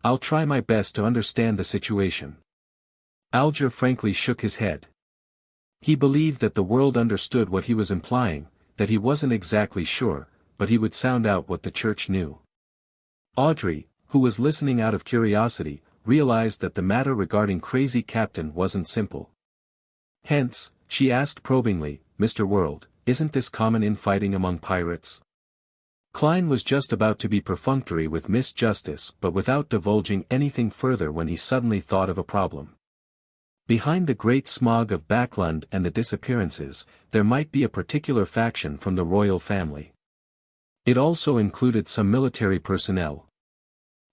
I'll try my best to understand the situation. Alger frankly shook his head. He believed that the world understood what he was implying, that he wasn't exactly sure, but he would sound out what the church knew. Audrey, who was listening out of curiosity, realized that the matter regarding Crazy Captain wasn't simple. Hence, she asked probingly, Mr. World, isn't this common infighting among pirates? Klein was just about to be perfunctory with Miss Justice but without divulging anything further when he suddenly thought of a problem. Behind the great smog of Backlund and the disappearances, there might be a particular faction from the royal family. It also included some military personnel.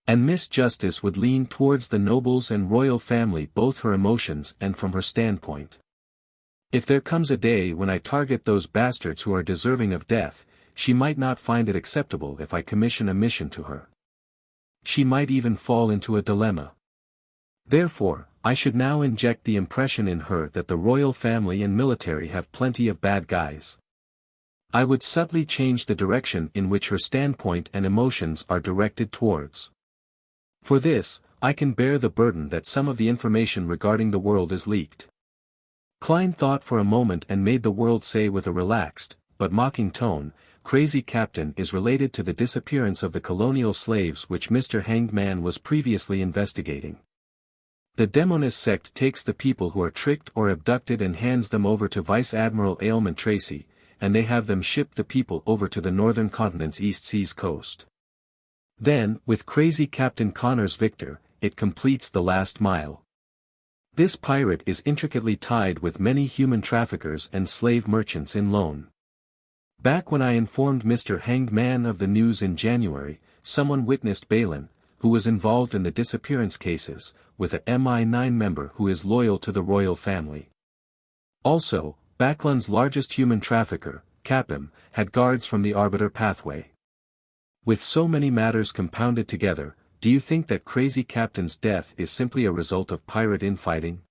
And Miss Justice would lean towards the nobles and royal family both her emotions and from her standpoint. If there comes a day when I target those bastards who are deserving of death, she might not find it acceptable if I commission a mission to her. She might even fall into a dilemma. Therefore, I should now inject the impression in her that the royal family and military have plenty of bad guys. I would subtly change the direction in which her standpoint and emotions are directed towards. For this, I can bear the burden that some of the information regarding the world is leaked. Klein thought for a moment and made the world say with a relaxed, but mocking tone, Crazy Captain is related to the disappearance of the colonial slaves which Mr. Hanged Man was previously investigating. The Demonist sect takes the people who are tricked or abducted and hands them over to Vice Admiral Aylman Tracy, and they have them ship the people over to the northern continent's East Seas coast. Then, with Crazy Captain Connor's Victor, it completes the last mile. This pirate is intricately tied with many human traffickers and slave merchants in loan. Back when I informed Mr. Hanged Man of the news in January, someone witnessed Balin, who was involved in the disappearance cases, with a MI9 member who is loyal to the royal family. Also, Bakland's largest human trafficker, Capim, had guards from the Arbiter pathway. With so many matters compounded together, do you think that Crazy Captain's death is simply a result of pirate infighting?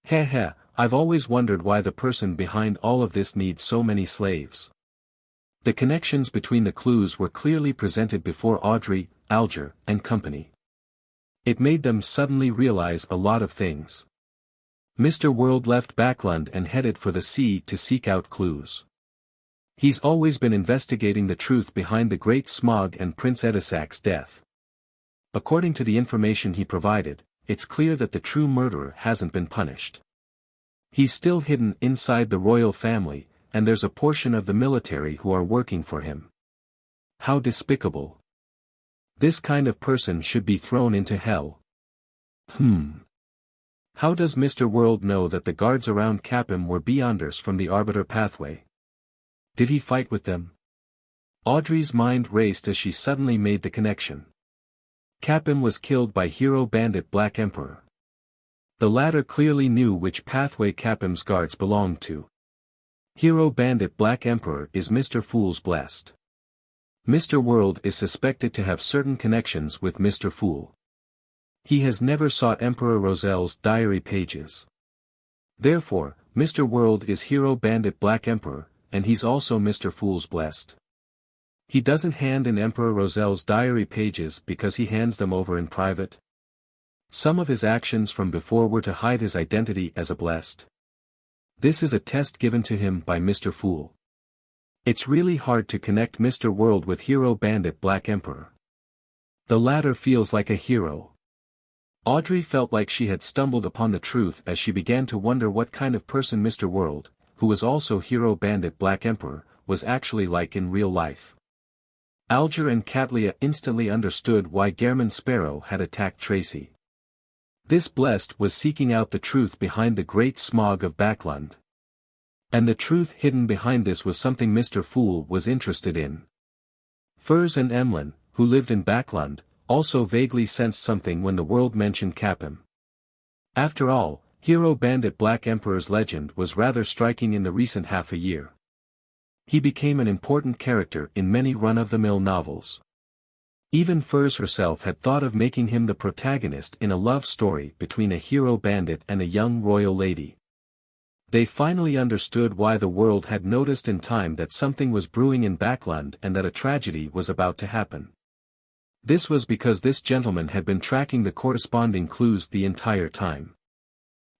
Heh, I've always wondered why the person behind all of this needs so many slaves. The connections between the clues were clearly presented before Audrey, Alger, and company. It made them suddenly realize a lot of things. Mr. World left Bakland and headed for the sea to seek out clues. He's always been investigating the truth behind the Great Smog and Prince Edisac's death. According to the information he provided, it's clear that the true murderer hasn't been punished. He's still hidden inside the royal family, and there's a portion of the military who are working for him. How despicable. This kind of person should be thrown into hell. How does Mr. World know that the guards around Capim were Beyonders from the Arbiter pathway? Did he fight with them? Audrey's mind raced as she suddenly made the connection. Capim was killed by hero bandit Black Emperor. The latter clearly knew which pathway Capim's guards belonged to. Hero bandit Black Emperor is Mr. Fool's blessed. Mr. World is suspected to have certain connections with Mr. Fool. He has never sought Emperor Roselle's diary pages. Therefore, Mr. World is hero bandit Black Emperor, and he's also Mr. Fool's blessed. He doesn't hand in Emperor Roselle's diary pages because he hands them over in private. Some of his actions from before were to hide his identity as a blessed. This is a test given to him by Mr. Fool. It's really hard to connect Mr. World with hero bandit Black Emperor. The latter feels like a hero. Audrey felt like she had stumbled upon the truth as she began to wonder what kind of person Mr. World, who was also hero bandit Black Emperor, was actually like in real life. Alger and Catlia instantly understood why Gehrman Sparrow had attacked Tracy. This blessed was seeking out the truth behind the Great Smog of Bakland. And the truth hidden behind this was something Mr. Fool was interested in. Furs and Emlyn, who lived in Bakland, also vaguely sensed something when the world mentioned Capim. After all, hero bandit Black Emperor's legend was rather striking in the recent half a year. He became an important character in many run-of-the-mill novels. Even Furs herself had thought of making him the protagonist in a love story between a hero bandit and a young royal lady. They finally understood why the world had noticed in time that something was brewing in Bakland and that a tragedy was about to happen. This was because this gentleman had been tracking the corresponding clues the entire time.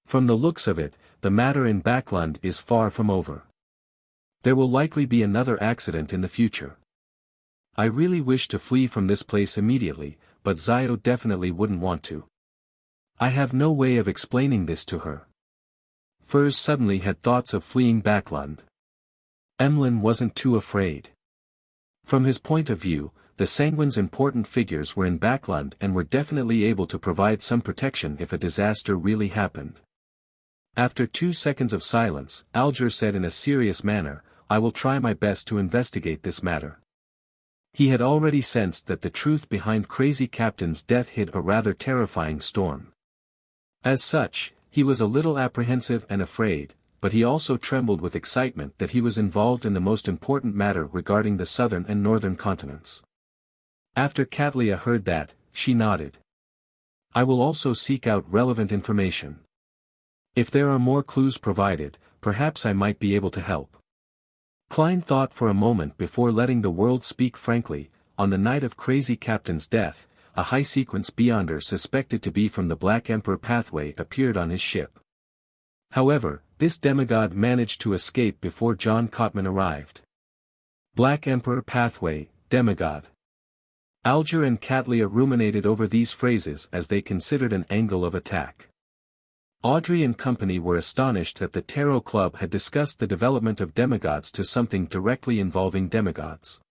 From the looks of it, the matter in Bakland is far from over. There will likely be another accident in the future. I really wish to flee from this place immediately, but Zio definitely wouldn't want to. I have no way of explaining this to her. Furs suddenly had thoughts of fleeing Bakland. Emlyn wasn't too afraid. From his point of view, the Sanguine's important figures were in Bakland and were definitely able to provide some protection if a disaster really happened. After 2 seconds of silence, Alger said in a serious manner, "I will try my best to investigate this matter." He had already sensed that the truth behind Crazy Captain's death hid a rather terrifying storm. As such, he was a little apprehensive and afraid, but he also trembled with excitement that he was involved in the most important matter regarding the southern and northern continents. After Catlia heard that, she nodded. "I will also seek out relevant information. If there are more clues provided, perhaps I might be able to help." Klein thought for a moment before letting the world speak frankly. On the night of Crazy Captain's death, a high-sequence Beyonder suspected to be from the Black Emperor pathway appeared on his ship. However, this demigod managed to escape before John Cotman arrived. Black Emperor pathway, demigod. Alger and Catlia ruminated over these phrases as they considered an angle of attack. Audrey and company were astonished that the Tarot Club had discussed the development of demigods to something directly involving demigods.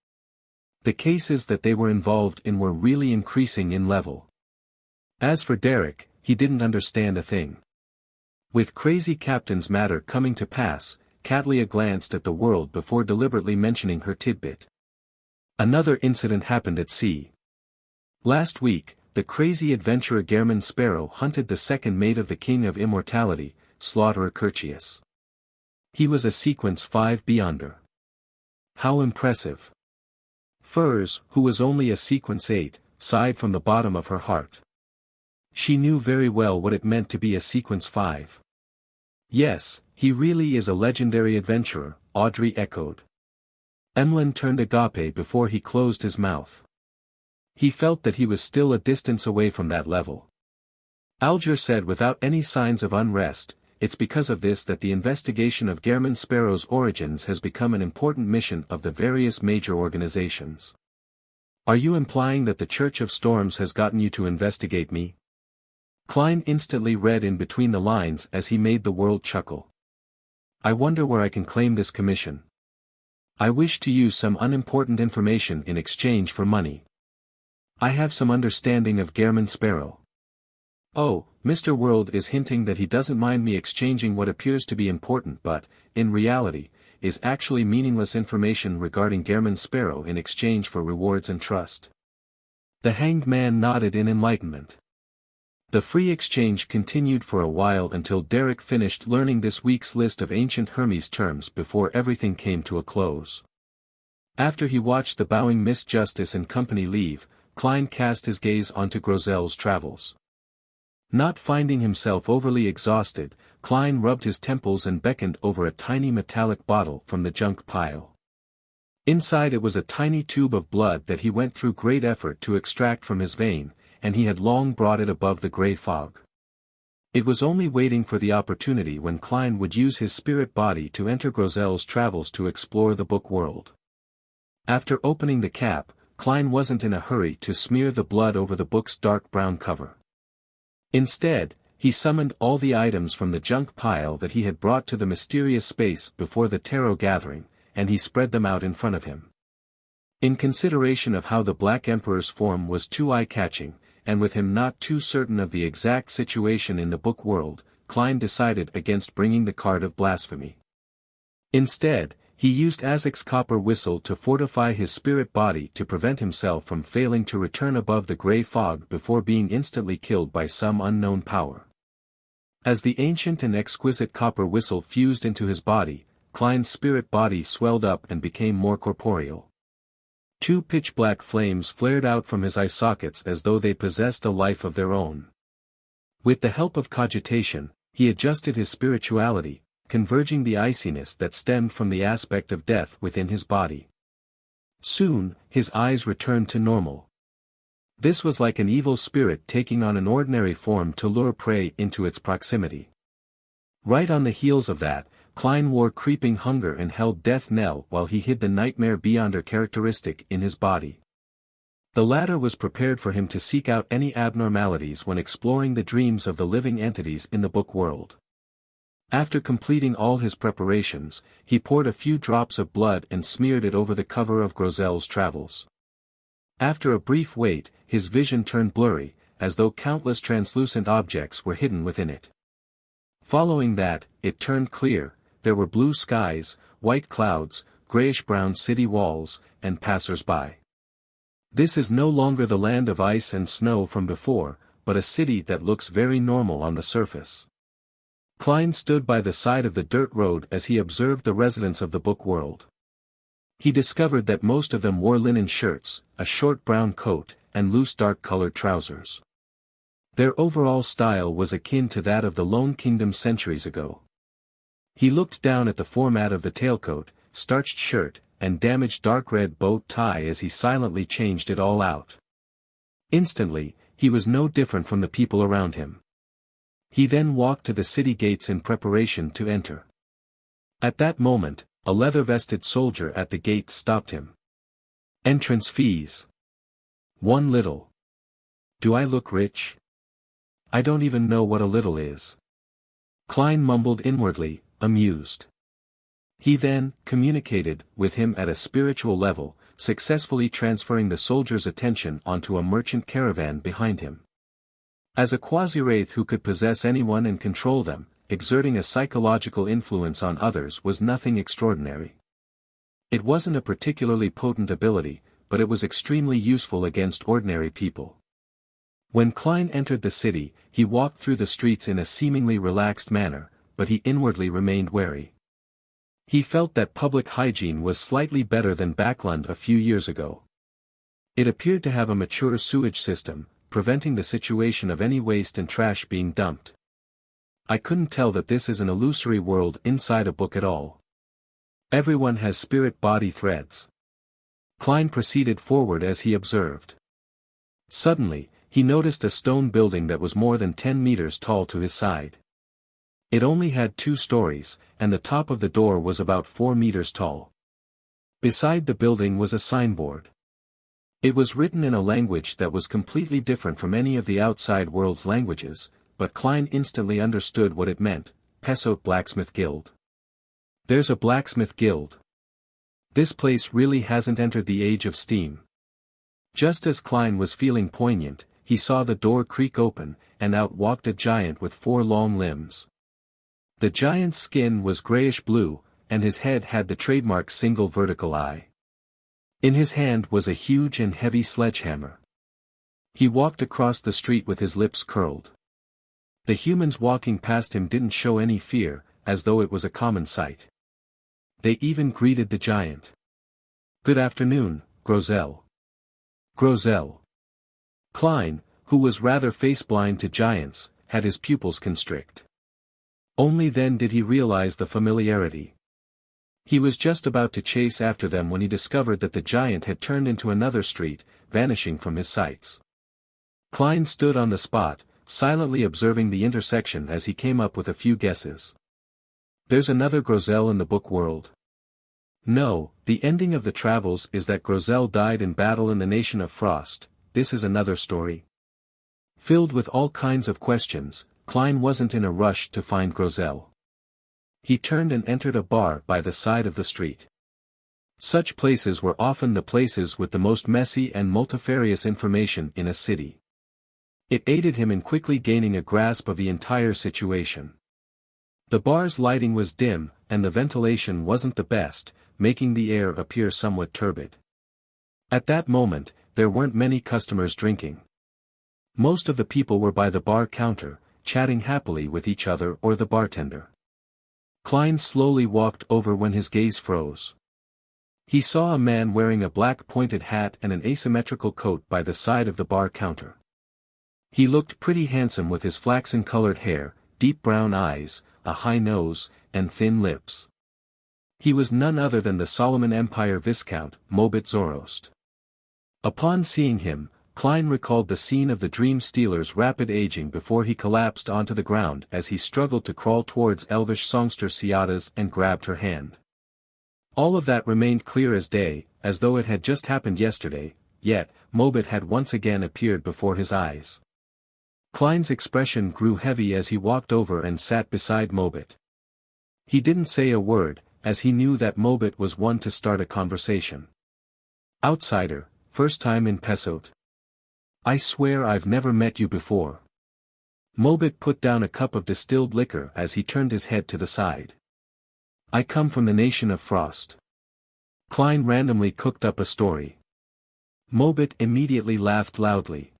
The cases that they were involved in were really increasing in level. As for Derek, he didn't understand a thing. With crazy captain's matter coming to pass, Katlia glanced at the world before deliberately mentioning her tidbit. Another incident happened at sea. Last week, the crazy adventurer Gehrman Sparrow hunted the second mate of the King of Immortality, Slaughterer Curtius. He was a sequence 5 beyonder. How impressive. Furs, who was only a sequence 8, sighed from the bottom of her heart. She knew very well what it meant to be a sequence 5. Yes, he really is a legendary adventurer, Audrey echoed. Emlyn turned agape before he closed his mouth. He felt that he was still a distance away from that level. Alger said without any signs of unrest, it's because of this that the investigation of Gehrman Sparrow's origins has become an important mission of the various major organizations. Are you implying that the Church of Storms has gotten you to investigate me? Klein instantly read in between the lines as he made the world chuckle. I wonder where I can claim this commission. I wish to use some unimportant information in exchange for money. I have some understanding of Gehrman Sparrow. Oh, Mr. World is hinting that he doesn't mind me exchanging what appears to be important but, in reality, is actually meaningless information regarding Gehrman Sparrow in exchange for rewards and trust. The hanged man nodded in enlightenment. The free exchange continued for a while until Derek finished learning this week's list of ancient Hermes terms before everything came to a close. After he watched the bowing Miss Justice and company leave, Klein cast his gaze onto Grozel's travels. Not finding himself overly exhausted, Klein rubbed his temples and beckoned over a tiny metallic bottle from the junk pile. Inside it was a tiny tube of blood that he went through great effort to extract from his vein, and he had long brought it above the grey fog. It was only waiting for the opportunity when Klein would use his spirit body to enter Grozel's travels to explore the book world. After opening the cap, Klein wasn't in a hurry to smear the blood over the book's dark brown cover. Instead, he summoned all the items from the junk pile that he had brought to the mysterious space before the tarot gathering, and he spread them out in front of him. In consideration of how the Black Emperor's form was too eye-catching, and with him not too certain of the exact situation in the book world, Klein decided against bringing the card of blasphemy. Instead, he used Azek's copper whistle to fortify his spirit body to prevent himself from failing to return above the grey fog before being instantly killed by some unknown power. As the ancient and exquisite copper whistle fused into his body, Klein's spirit body swelled up and became more corporeal. 2 pitch-black flames flared out from his eye sockets as though they possessed a life of their own. With the help of cogitation, he adjusted his spirituality, converging the iciness that stemmed from the aspect of death within his body. Soon, his eyes returned to normal. This was like an evil spirit taking on an ordinary form to lure prey into its proximity. Right on the heels of that, Klein wore creeping hunger and held death knell while he hid the nightmare beyonder characteristic in his body. The latter was prepared for him to seek out any abnormalities when exploring the dreams of the living entities in the book world. After completing all his preparations, he poured a few drops of blood and smeared it over the cover of Grozel's travels. After a brief wait, his vision turned blurry, as though countless translucent objects were hidden within it. Following that, it turned clear. There were blue skies, white clouds, grayish-brown city walls, and passers-by. This is no longer the land of ice and snow from before, but a city that looks very normal on the surface. Klein stood by the side of the dirt road as he observed the residents of the book world. He discovered that most of them wore linen shirts, a short brown coat, and loose dark-colored trousers. Their overall style was akin to that of the Lone Kingdom centuries ago. He looked down at the format of the tailcoat, starched shirt, and damaged dark red bow tie as he silently changed it all out. Instantly, he was no different from the people around him. He then walked to the city gates in preparation to enter. At that moment, a leather-vested soldier at the gate stopped him. Entrance fees. 1 little. Do I look rich? I don't even know what a little is. Klein mumbled inwardly, amused. He then communicated with him at a spiritual level, successfully transferring the soldier's attention onto a merchant caravan behind him. As a quasi-wraith who could possess anyone and control them, exerting a psychological influence on others was nothing extraordinary. It wasn't a particularly potent ability, but it was extremely useful against ordinary people. When Klein entered the city, he walked through the streets in a seemingly relaxed manner, but he inwardly remained wary. He felt that public hygiene was slightly better than Backland a few years ago. It appeared to have a mature sewage system, preventing the situation of any waste and trash being dumped. I couldn't tell that this is an illusory world inside a book at all. Everyone has spirit-body threads. Klein proceeded forward as he observed. Suddenly, he noticed a stone building that was more than 10 meters tall to his side. It only had 2 stories, and the top of the door was about 4 meters tall. Beside the building was a signboard. It was written in a language that was completely different from any of the outside world's languages, but Klein instantly understood what it meant: Pesot Blacksmith Guild. There's a blacksmith guild. This place really hasn't entered the age of steam. Just as Klein was feeling poignant, he saw the door creak open, and out walked a giant with 4 long limbs. The giant's skin was grayish-blue, and his head had the trademark single vertical eye. In his hand was a huge and heavy sledgehammer. He walked across the street with his lips curled. The humans walking past him didn't show any fear, as though it was a common sight. They even greeted the giant. "Good afternoon, Grozel." Grozel. Klein, who was rather face-blind to giants, had his pupils constrict. Only then did he realize the familiarity. He was just about to chase after them when he discovered that the giant had turned into another street, vanishing from his sights. Klein stood on the spot, silently observing the intersection as he came up with a few guesses. There's another Grozel in the book world. No, the ending of the travels is that Grozel died in battle in the Nation of Frost. This is another story. Filled with all kinds of questions, Klein wasn't in a rush to find Grozel. He turned and entered a bar by the side of the street. Such places were often the places with the most messy and multifarious information in a city. It aided him in quickly gaining a grasp of the entire situation. The bar's lighting was dim, and the ventilation wasn't the best, making the air appear somewhat turbid. At that moment, there weren't many customers drinking. Most of the people were by the bar counter, chatting happily with each other or the bartender. Klein slowly walked over when his gaze froze. He saw a man wearing a black pointed hat and an asymmetrical coat by the side of the bar counter. He looked pretty handsome with his flaxen-colored hair, deep brown eyes, a high nose, and thin lips. He was none other than the Solomon Empire Viscount, Mobit Zorost. Upon seeing him, Klein recalled the scene of the Dream Stealer's rapid aging before he collapsed onto the ground as he struggled to crawl towards elvish songster Ciadas and grabbed her hand. All of that remained clear as day, as though it had just happened yesterday, yet, Mobit had once again appeared before his eyes. Klein's expression grew heavy as he walked over and sat beside Mobit. He didn't say a word, as he knew that Mobit was one to start a conversation. Outsider, first time in Pesot. I swear I've never met you before. Mobit put down a cup of distilled liquor as he turned his head to the side. I come from the Nation of Frost. Klein randomly cooked up a story. Mobit immediately laughed loudly.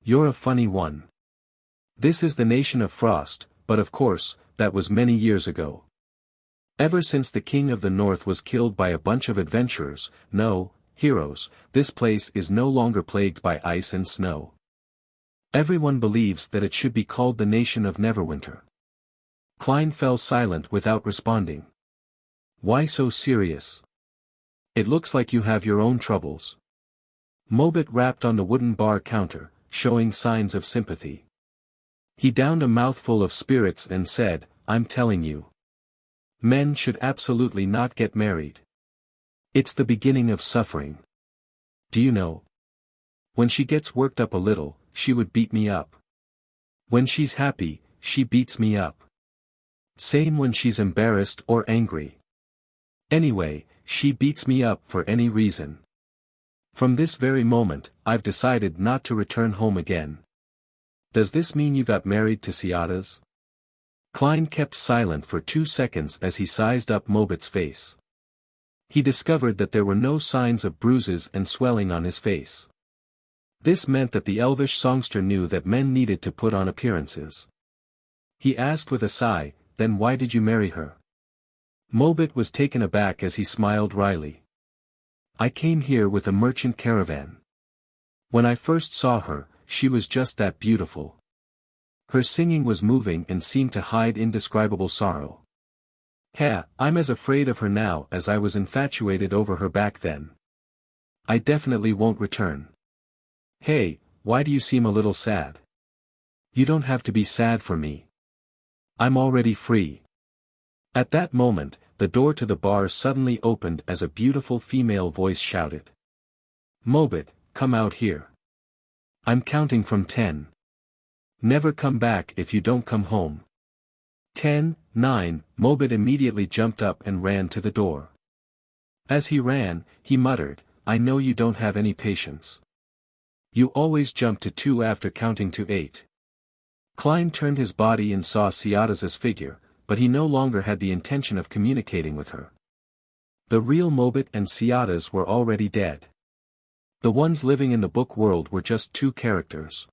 You're a funny one. This is the Nation of Frost, but of course, that was many years ago. Ever since the King of the North was killed by a bunch of adventurers, no, heroes, this place is no longer plagued by ice and snow. Everyone believes that it should be called the Nation of Neverwinter. Klein fell silent without responding. Why so serious? It looks like you have your own troubles. Mobit rapped on the wooden bar counter, showing signs of sympathy. He downed a mouthful of spirits and said, I'm telling you. Men should absolutely not get married. It's the beginning of suffering. Do you know? When she gets worked up a little, she would beat me up. When she's happy, she beats me up. Same when she's embarrassed or angry. Anyway, she beats me up for any reason. From this very moment, I've decided not to return home again. Does this mean you got married to Ciata's? Klein kept silent for 2 seconds as he sized up Mobit's face. He discovered that there were no signs of bruises and swelling on his face. This meant that the elvish songster knew that men needed to put on appearances. He asked with a sigh, "Then why did you marry her?" Mobit was taken aback as he smiled wryly. "I came here with a merchant caravan. When I first saw her, she was just that beautiful. Her singing was moving and seemed to hide indescribable sorrow. I'm as afraid of her now as I was infatuated over her back then. I definitely won't return." "Hey, why do you seem a little sad?" "You don't have to be sad for me. I'm already free." At that moment, the door to the bar suddenly opened as a beautiful female voice shouted. "Mobit, come out here. I'm counting from 10. Never come back if you don't come home." 10, 9, Mobit immediately jumped up and ran to the door. As he ran, he muttered, "I know you don't have any patience. You always jump to 2 after counting to 8. Klein turned his body and saw Ciata's figure, but he no longer had the intention of communicating with her. The real Mobit and Ciata's were already dead. The ones living in the book world were just 2 characters.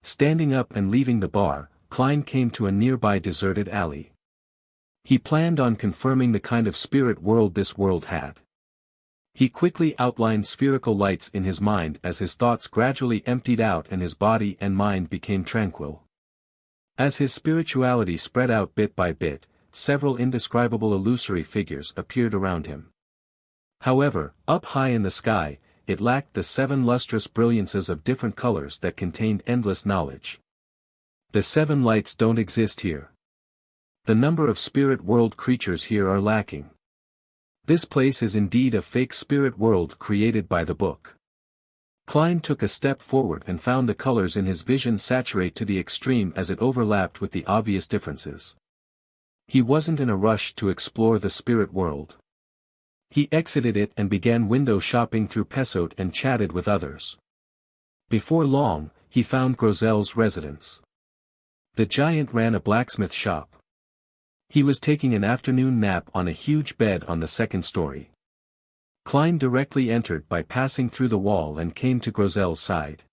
Standing up and leaving the bar, Klein came to a nearby deserted alley. He planned on confirming the kind of spirit world this world had. He quickly outlined spherical lights in his mind as his thoughts gradually emptied out and his body and mind became tranquil. As his spirituality spread out bit by bit, several indescribable illusory figures appeared around him. However, up high in the sky, it lacked the 7 lustrous brilliances of different colors that contained endless knowledge. The 7 lights don't exist here. The number of spirit world creatures here are lacking. This place is indeed a fake spirit world created by the book. Klein took a step forward and found the colors in his vision saturate to the extreme as it overlapped with the obvious differences. He wasn't in a rush to explore the spirit world. He exited it and began window shopping through Pesot and chatted with others. Before long, he found Grozel's residence. The giant ran a blacksmith shop. He was taking an afternoon nap on a huge bed on the 2nd story. Klein directly entered by passing through the wall and came to Grozel's side.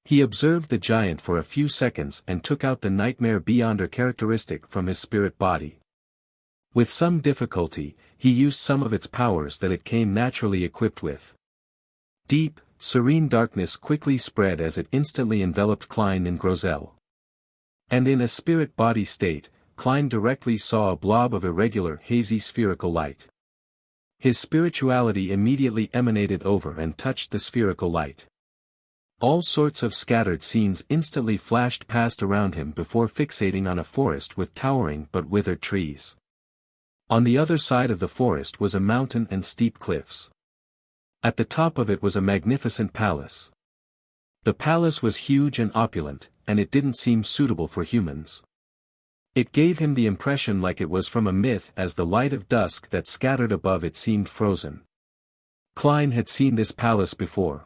He observed the giant for a few seconds and took out the nightmare beyonder characteristic from his spirit body. With some difficulty, he used some of its powers that it came naturally equipped with. Deep, serene darkness quickly spread as it instantly enveloped Klein and Grozel. And in a spirit body state, Klein directly saw a blob of irregular hazy spherical light. His spirituality immediately emanated over and touched the spherical light. All sorts of scattered scenes instantly flashed past around him before fixating on a forest with towering but withered trees. On the other side of the forest was a mountain and steep cliffs. At the top of it was a magnificent palace. The palace was huge and opulent, and it didn't seem suitable for humans. It gave him the impression like it was from a myth as the light of dusk that scattered above it seemed frozen. Klein had seen this palace before.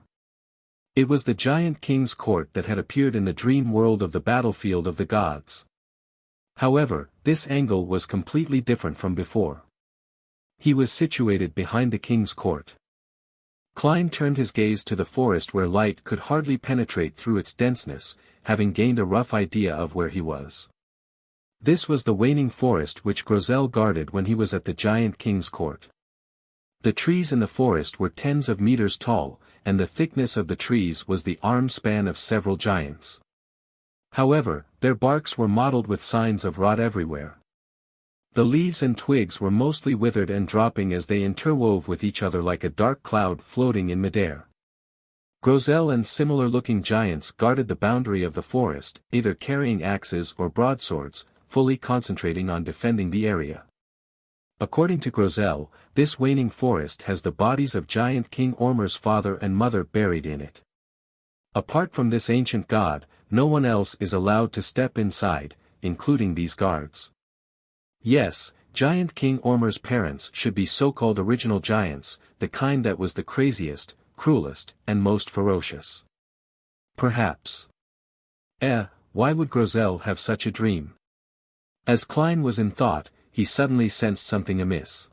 It was the giant king's court that had appeared in the dream world of the battlefield of the gods. However, this angle was completely different from before. He was situated behind the king's court. Klein turned his gaze to the forest where light could hardly penetrate through its denseness, having gained a rough idea of where he was. This was the waning forest which Grozel guarded when he was at the giant king's court. The trees in the forest were tens of meters tall, and the thickness of the trees was the arm span of several giants. However, their barks were mottled with signs of rot everywhere. The leaves and twigs were mostly withered and dropping as they interwove with each other like a dark cloud floating in midair. Grozel and similar-looking giants guarded the boundary of the forest, either carrying axes or broadswords, fully concentrating on defending the area. According to Grozel, this waning forest has the bodies of giant King Ormur's father and mother buried in it. Apart from this ancient god, no one else is allowed to step inside, including these guards. Yes, giant King Ormur's parents should be so-called original giants, the kind that was the craziest, cruelest, and most ferocious. Perhaps. Why would Grosel have such a dream? As Klein was in thought, he suddenly sensed something amiss.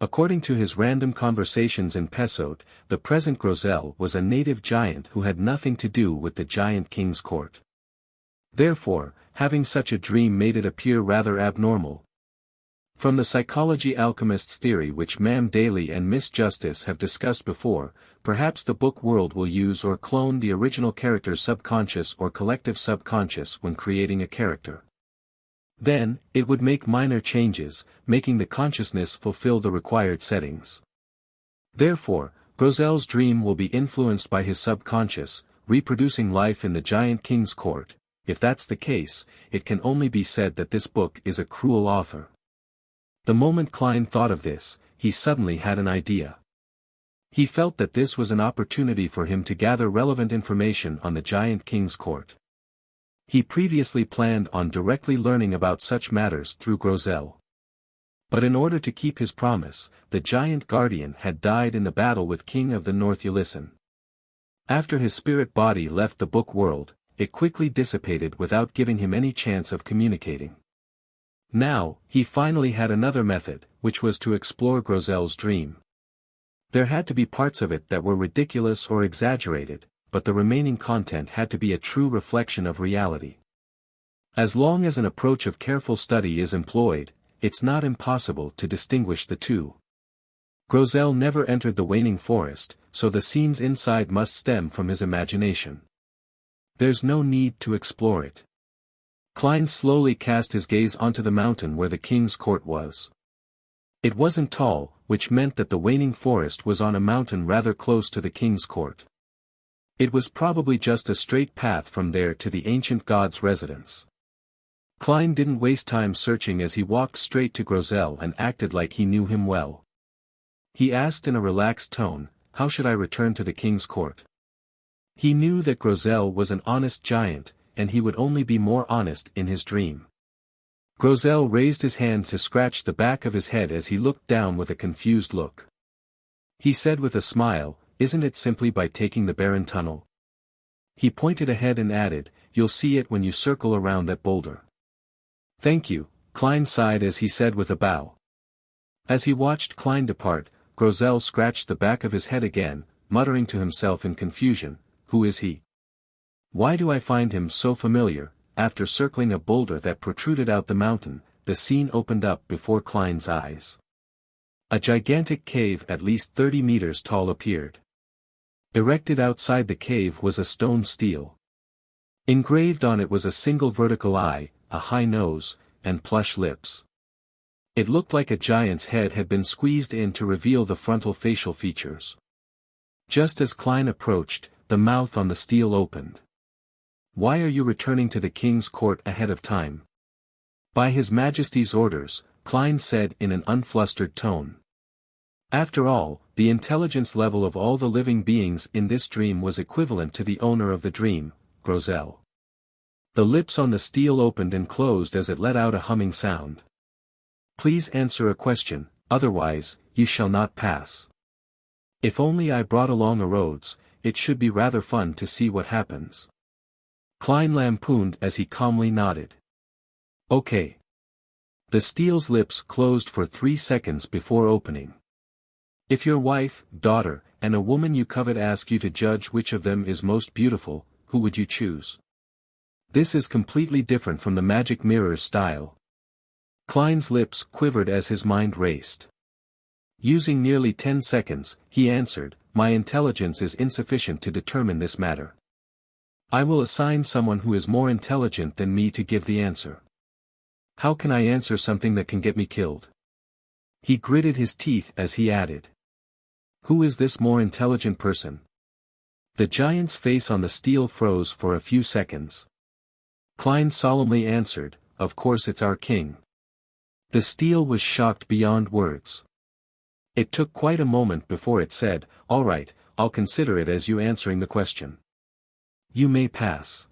According to his random conversations in Pessote, the present Grosel was a native giant who had nothing to do with the giant king's court. Therefore, having such a dream made it appear rather abnormal. From the psychology alchemist's theory which Ma'am Daly and Miss Justice have discussed before, perhaps the book world will use or clone the original character's subconscious or collective subconscious when creating a character. Then, it would make minor changes, making the consciousness fulfill the required settings. Therefore, Grosel's dream will be influenced by his subconscious, reproducing life in the giant king's court. If that's the case, it can only be said that this book is a cruel author. The moment Klein thought of this, he suddenly had an idea. He felt that this was an opportunity for him to gather relevant information on the giant king's court. He previously planned on directly learning about such matters through Grosel. But in order to keep his promise, the giant guardian had died in the battle with King of the North Ulyssen. After his spirit body left the book world, it quickly dissipated without giving him any chance of communicating. Now, he finally had another method, which was to explore Grosel's dream. There had to be parts of it that were ridiculous or exaggerated, but the remaining content had to be a true reflection of reality. As long as an approach of careful study is employed, it's not impossible to distinguish the two. Grosel never entered the waning forest, so the scenes inside must stem from his imagination. There's no need to explore it. Klein slowly cast his gaze onto the mountain where the king's court was. It wasn't tall, which meant that the waning forest was on a mountain rather close to the king's court. It was probably just a straight path from there to the ancient god's residence. Klein didn't waste time searching as he walked straight to Grosel and acted like he knew him well. He asked in a relaxed tone, "How should I return to the king's court?" He knew that Grosel was an honest giant, and he would only be more honest in his dream. Grosel raised his hand to scratch the back of his head as he looked down with a confused look. He said with a smile, "Isn't it simply by taking the barren tunnel?" He pointed ahead and added, "You'll see it when you circle around that boulder." "Thank you," Klein sighed as he said with a bow. As he watched Klein depart, Grosel scratched the back of his head again, muttering to himself in confusion, "Who is he? Why do I find him so familiar?" After circling a boulder that protruded out the mountain, the scene opened up before Klein's eyes. A gigantic cave at least 30 meters tall appeared. Erected outside the cave was a stone stele. Engraved on it was a single vertical eye, a high nose, and plush lips. It looked like a giant's head had been squeezed in to reveal the frontal facial features. Just as Klein approached, the mouth on the stele opened. "Why are you returning to the king's court ahead of time?" "By His Majesty's orders," Klein said in an unflustered tone. After all, the intelligence level of all the living beings in this dream was equivalent to the owner of the dream, Grosel. The lips on the stele opened and closed as it let out a humming sound. "Please answer a question, otherwise, you shall not pass." "If only I brought along a Rhodes, it should be rather fun to see what happens." Klein lampooned as he calmly nodded. "Okay." The stele's lips closed for 3 seconds before opening. "If your wife, daughter, and a woman you covet ask you to judge which of them is most beautiful, who would you choose?" This is completely different from the magic mirror's style. Klein's lips quivered as his mind raced. Using nearly 10 seconds, he answered, "My intelligence is insufficient to determine this matter. I will assign someone who is more intelligent than me to give the answer." "How can I answer something that can get me killed?" He gritted his teeth as he added, "Who is this more intelligent person?" The giant's face on the stele froze for a few seconds. Klein solemnly answered, "Of course it's our king." The stele was shocked beyond words. It took quite a moment before it said, "All right, I'll consider it as you answering the question. You may pass."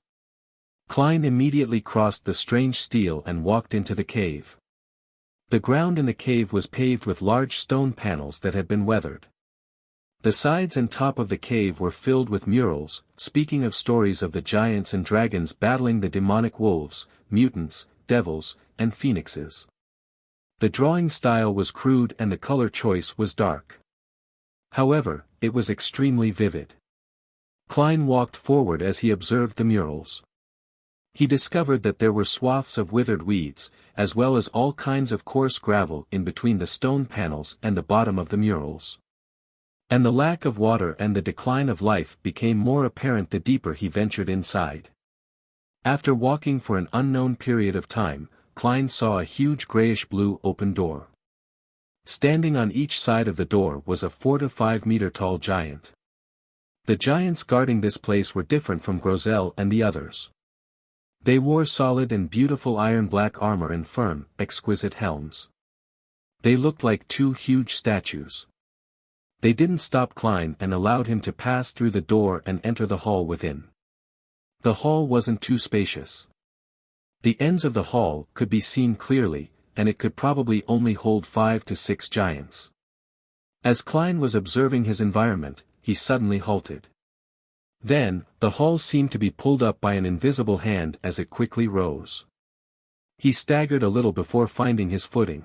Klein immediately crossed the strange stele and walked into the cave. The ground in the cave was paved with large stone panels that had been weathered. The sides and top of the cave were filled with murals, speaking of stories of the giants and dragons battling the demonic wolves, mutants, devils, and phoenixes. The drawing style was crude and the color choice was dark. However, it was extremely vivid. Klein walked forward as he observed the murals. He discovered that there were swaths of withered weeds, as well as all kinds of coarse gravel in between the stone panels and the bottom of the murals. And the lack of water and the decline of life became more apparent the deeper he ventured inside. After walking for an unknown period of time, Klein saw a huge grayish-blue open door. Standing on each side of the door was a 4 to 5 meter tall giant. The giants guarding this place were different from Grosel and the others. They wore solid and beautiful iron-black armor and firm, exquisite helms. They looked like two huge statues. They didn't stop Klein and allowed him to pass through the door and enter the hall within. The hall wasn't too spacious. The ends of the hall could be seen clearly, and it could probably only hold 5 to 6 giants. As Klein was observing his environment, he suddenly halted. Then, the hall seemed to be pulled up by an invisible hand as it quickly rose. He staggered a little before finding his footing.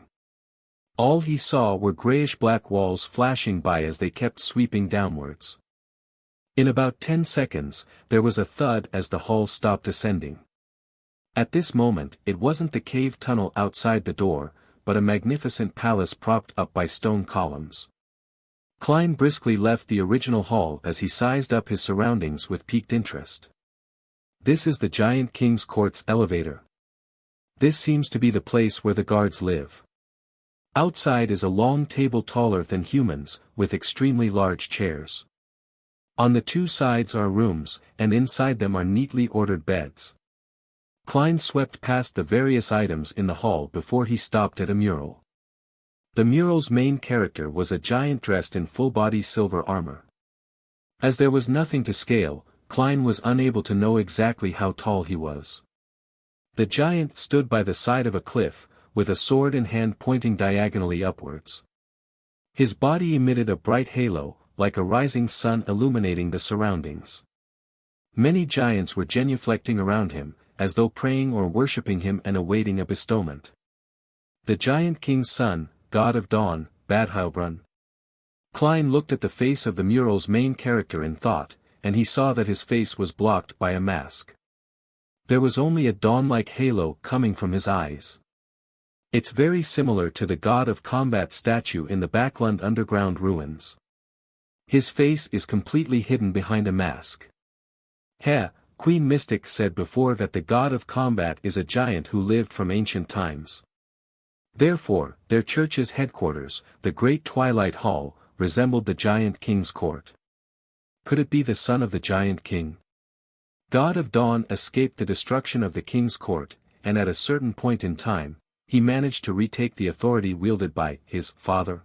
All he saw were grayish-black walls flashing by as they kept sweeping downwards. In about 10 seconds, there was a thud as the hall stopped ascending. At this moment, it wasn't the cave tunnel outside the door, but a magnificent palace propped up by stone columns. Klein briskly left the original hall as he sized up his surroundings with piqued interest. This is the Giant King's Court's elevator. This seems to be the place where the guards live. Outside is a long table taller than humans, with extremely large chairs. On the two sides are rooms, and inside them are neatly ordered beds. Klein swept past the various items in the hall before he stopped at a mural. The mural's main character was a giant dressed in full-body silver armor. As there was nothing to scale, Klein was unable to know exactly how tall he was. The giant stood by the side of a cliff, with a sword in hand pointing diagonally upwards. His body emitted a bright halo, like a rising sun illuminating the surroundings. Many giants were genuflecting around him, as though praying or worshipping him and awaiting a bestowment. The Giant King's son, God of Dawn, Badheilbrunn. Klein looked at the face of the mural's main character in thought, and he saw that his face was blocked by a mask. There was only a dawn-like halo coming from his eyes. It's very similar to the God of Combat statue in the Backlund underground ruins. His face is completely hidden behind a mask. Queen Mystic said before that the God of Combat is a giant who lived from ancient times. Therefore, their church's headquarters, the Great Twilight Hall, resembled the Giant King's court. Could it be the son of the Giant King? God of Dawn escaped the destruction of the king's court, and at a certain point in time, he managed to retake the authority wielded by his father.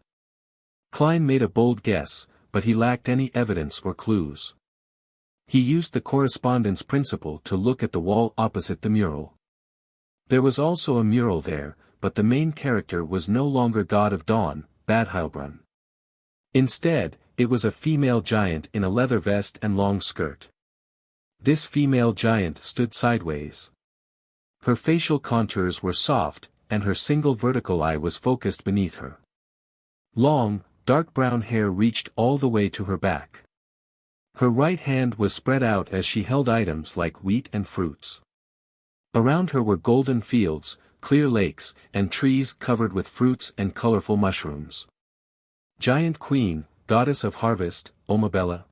Klein made a bold guess, but he lacked any evidence or clues. He used the correspondence principle to look at the wall opposite the mural. There was also a mural there, but the main character was no longer God of Dawn, Badheilbrunn. Instead, it was a female giant in a leather vest and long skirt. This female giant stood sideways. Her facial contours were soft, and her single vertical eye was focused beneath her. Long, dark brown hair reached all the way to her back. Her right hand was spread out as she held items like wheat and fruits. Around her were golden fields, clear lakes, and trees covered with fruits and colorful mushrooms. Giant Queen, Goddess of Harvest, Omabella.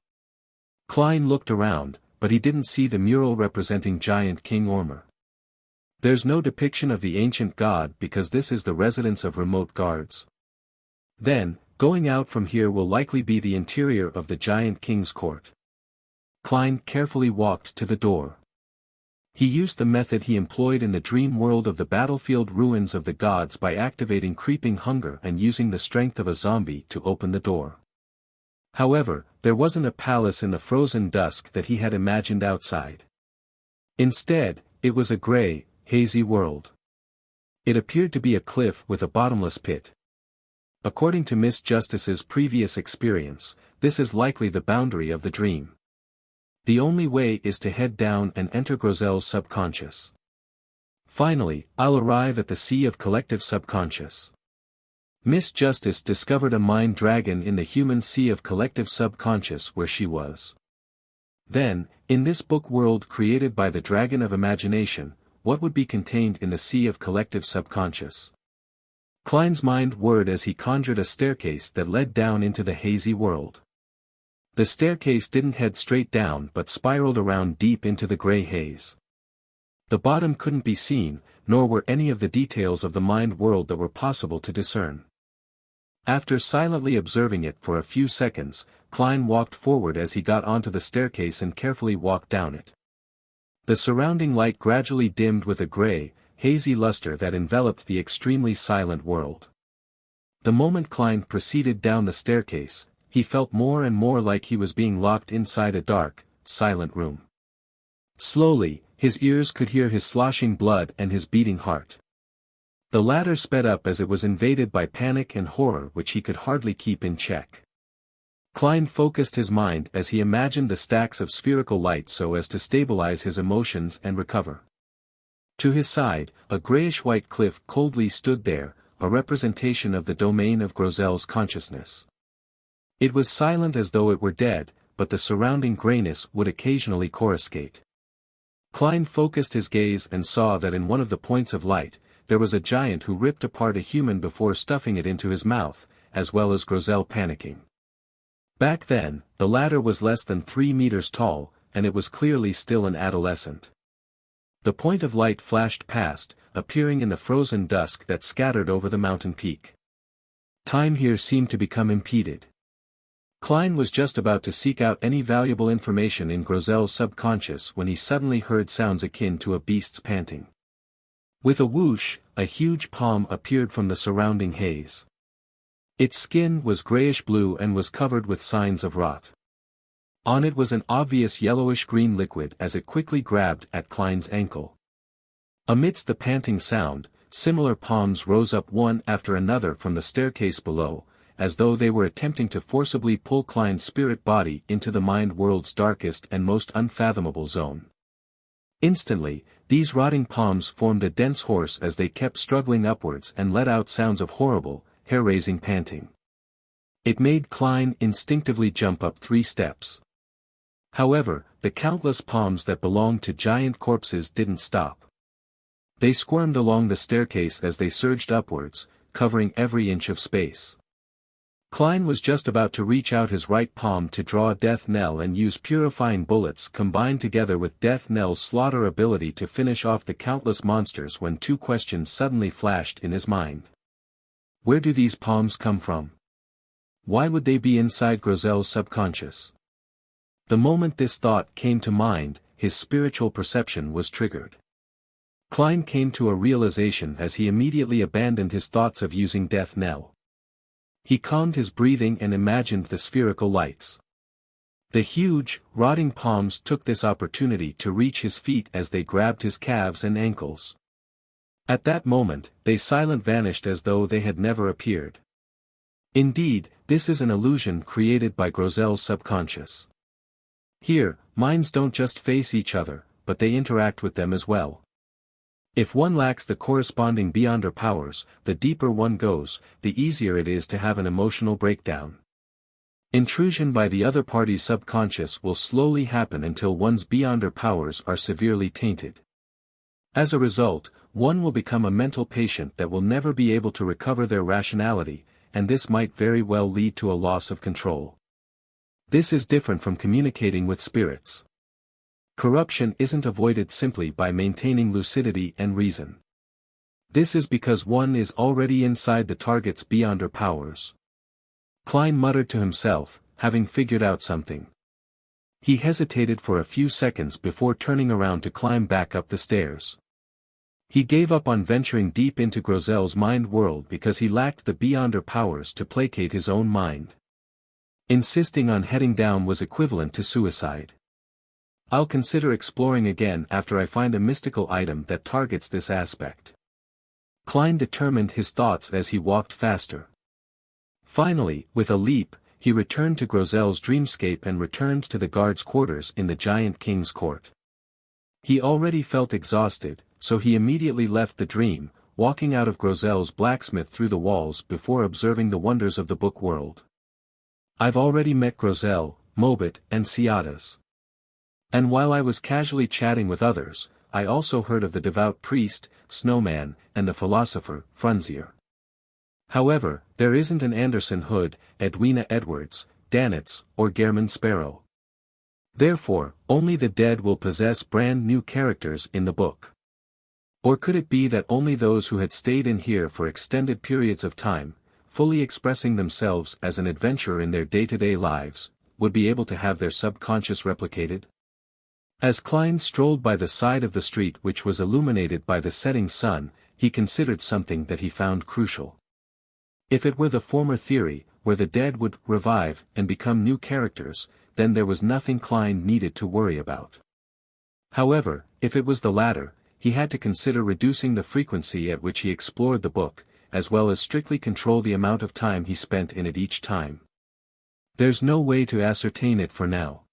Klein looked around, but he didn't see the mural representing Giant King Ormer. There's no depiction of the ancient god because this is the residence of remote guards. Then, going out from here will likely be the interior of the Giant King's court. Klein carefully walked to the door. He used the method he employed in the dream world of the battlefield ruins of the gods by activating creeping hunger and using the strength of a zombie to open the door. However, there wasn't a palace in the frozen dusk that he had imagined outside. Instead, it was a gray, hazy world. It appeared to be a cliff with a bottomless pit. According to Miss Justice's previous experience, this is likely the boundary of the dream. The only way is to head down and enter Grozel's subconscious. Finally, I'll arrive at the sea of collective subconscious. Miss Justice discovered a mind dragon in the human sea of collective subconscious where she was. Then, in this book world created by the dragon of imagination, what would be contained in the sea of collective subconscious? Klein's mind whirred as he conjured a staircase that led down into the hazy world. The staircase didn't head straight down but spiraled around deep into the gray haze. The bottom couldn't be seen, nor were any of the details of the mind world that were possible to discern. After silently observing it for a few seconds, Klein walked forward as he got onto the staircase and carefully walked down it. The surrounding light gradually dimmed with a gray, hazy luster that enveloped the extremely silent world. The moment Klein proceeded down the staircase, he felt more and more like he was being locked inside a dark, silent room. Slowly, his ears could hear his sloshing blood and his beating heart. The latter sped up as it was invaded by panic and horror which he could hardly keep in check. Klein focused his mind as he imagined the stacks of spherical light so as to stabilize his emotions and recover. To his side, a grayish-white cliff coldly stood there, a representation of the domain of Grozel's consciousness. It was silent as though it were dead, but the surrounding grayness would occasionally coruscate. Klein focused his gaze and saw that in one of the points of light, there was a giant who ripped apart a human before stuffing it into his mouth, as well as Grozel panicking. Back then, the latter was less than 3 meters tall, and it was clearly still an adolescent. The point of light flashed past, appearing in the frozen dusk that scattered over the mountain peak. Time here seemed to become impeded. Klein was just about to seek out any valuable information in Grozel's subconscious when he suddenly heard sounds akin to a beast's panting. With a whoosh, a huge palm appeared from the surrounding haze. Its skin was grayish-blue and was covered with signs of rot. On it was an obvious yellowish-green liquid as it quickly grabbed at Klein's ankle. Amidst the panting sound, similar palms rose up one after another from the staircase below, as though they were attempting to forcibly pull Klein's spirit body into the mind world's darkest and most unfathomable zone. Instantly, these rotting palms formed a dense horse as they kept struggling upwards and let out sounds of horrible, hair-raising panting. It made Klein instinctively jump up 3 steps. However, the countless palms that belonged to giant corpses didn't stop. They squirmed along the staircase as they surged upwards, covering every inch of space. Klein was just about to reach out his right palm to draw a death knell and use purifying bullets combined together with death knell's slaughter ability to finish off the countless monsters when 2 questions suddenly flashed in his mind. Where do these palms come from? Why would they be inside Grozel's subconscious? The moment this thought came to mind, his spiritual perception was triggered. Klein came to a realization as he immediately abandoned his thoughts of using death knell. He calmed his breathing and imagined the spherical lights. The huge, rotting palms took this opportunity to reach his feet as they grabbed his calves and ankles. At that moment, they silently vanished as though they had never appeared. Indeed, this is an illusion created by Grozel's subconscious. Here, minds don't just face each other, but they interact with them as well. If one lacks the corresponding beyonder powers, the deeper one goes, the easier it is to have an emotional breakdown. Intrusion by the other party's subconscious will slowly happen until one's beyonder powers are severely tainted. As a result, one will become a mental patient that will never be able to recover their rationality, and this might very well lead to a loss of control. This is different from communicating with spirits. Corruption isn't avoided simply by maintaining lucidity and reason. This is because one is already inside the target's beyonder powers. Klein muttered to himself, having figured out something. He hesitated for a few seconds before turning around to climb back up the stairs. He gave up on venturing deep into Grozel's mind world because he lacked the beyonder powers to placate his own mind. Insisting on heading down was equivalent to suicide. I'll consider exploring again after I find a mystical item that targets this aspect. Klein determined his thoughts as he walked faster. Finally, with a leap, he returned to Grosel's dreamscape and returned to the guard's quarters in the giant king's court. He already felt exhausted, so he immediately left the dream, walking out of Grosel's blacksmith through the walls before observing the wonders of the book world. I've already met Grosel, Mobit, and Ciadas. And while I was casually chatting with others, I also heard of the devout priest, Snowman, and the philosopher, Frunzier. However, there isn't an Anderson Hood, Edwina Edwards, Danitz, or Gehrman Sparrow. Therefore, only the dead will possess brand new characters in the book. Or could it be that only those who had stayed in here for extended periods of time, fully expressing themselves as an adventurer in their day-to-day lives, would be able to have their subconscious replicated? As Klein strolled by the side of the street which was illuminated by the setting sun, he considered something that he found crucial. If it were the former theory, where the dead would revive and become new characters, then there was nothing Klein needed to worry about. However, if it was the latter, he had to consider reducing the frequency at which he explored the book, as well as strictly control the amount of time he spent in it each time. There's no way to ascertain it for now.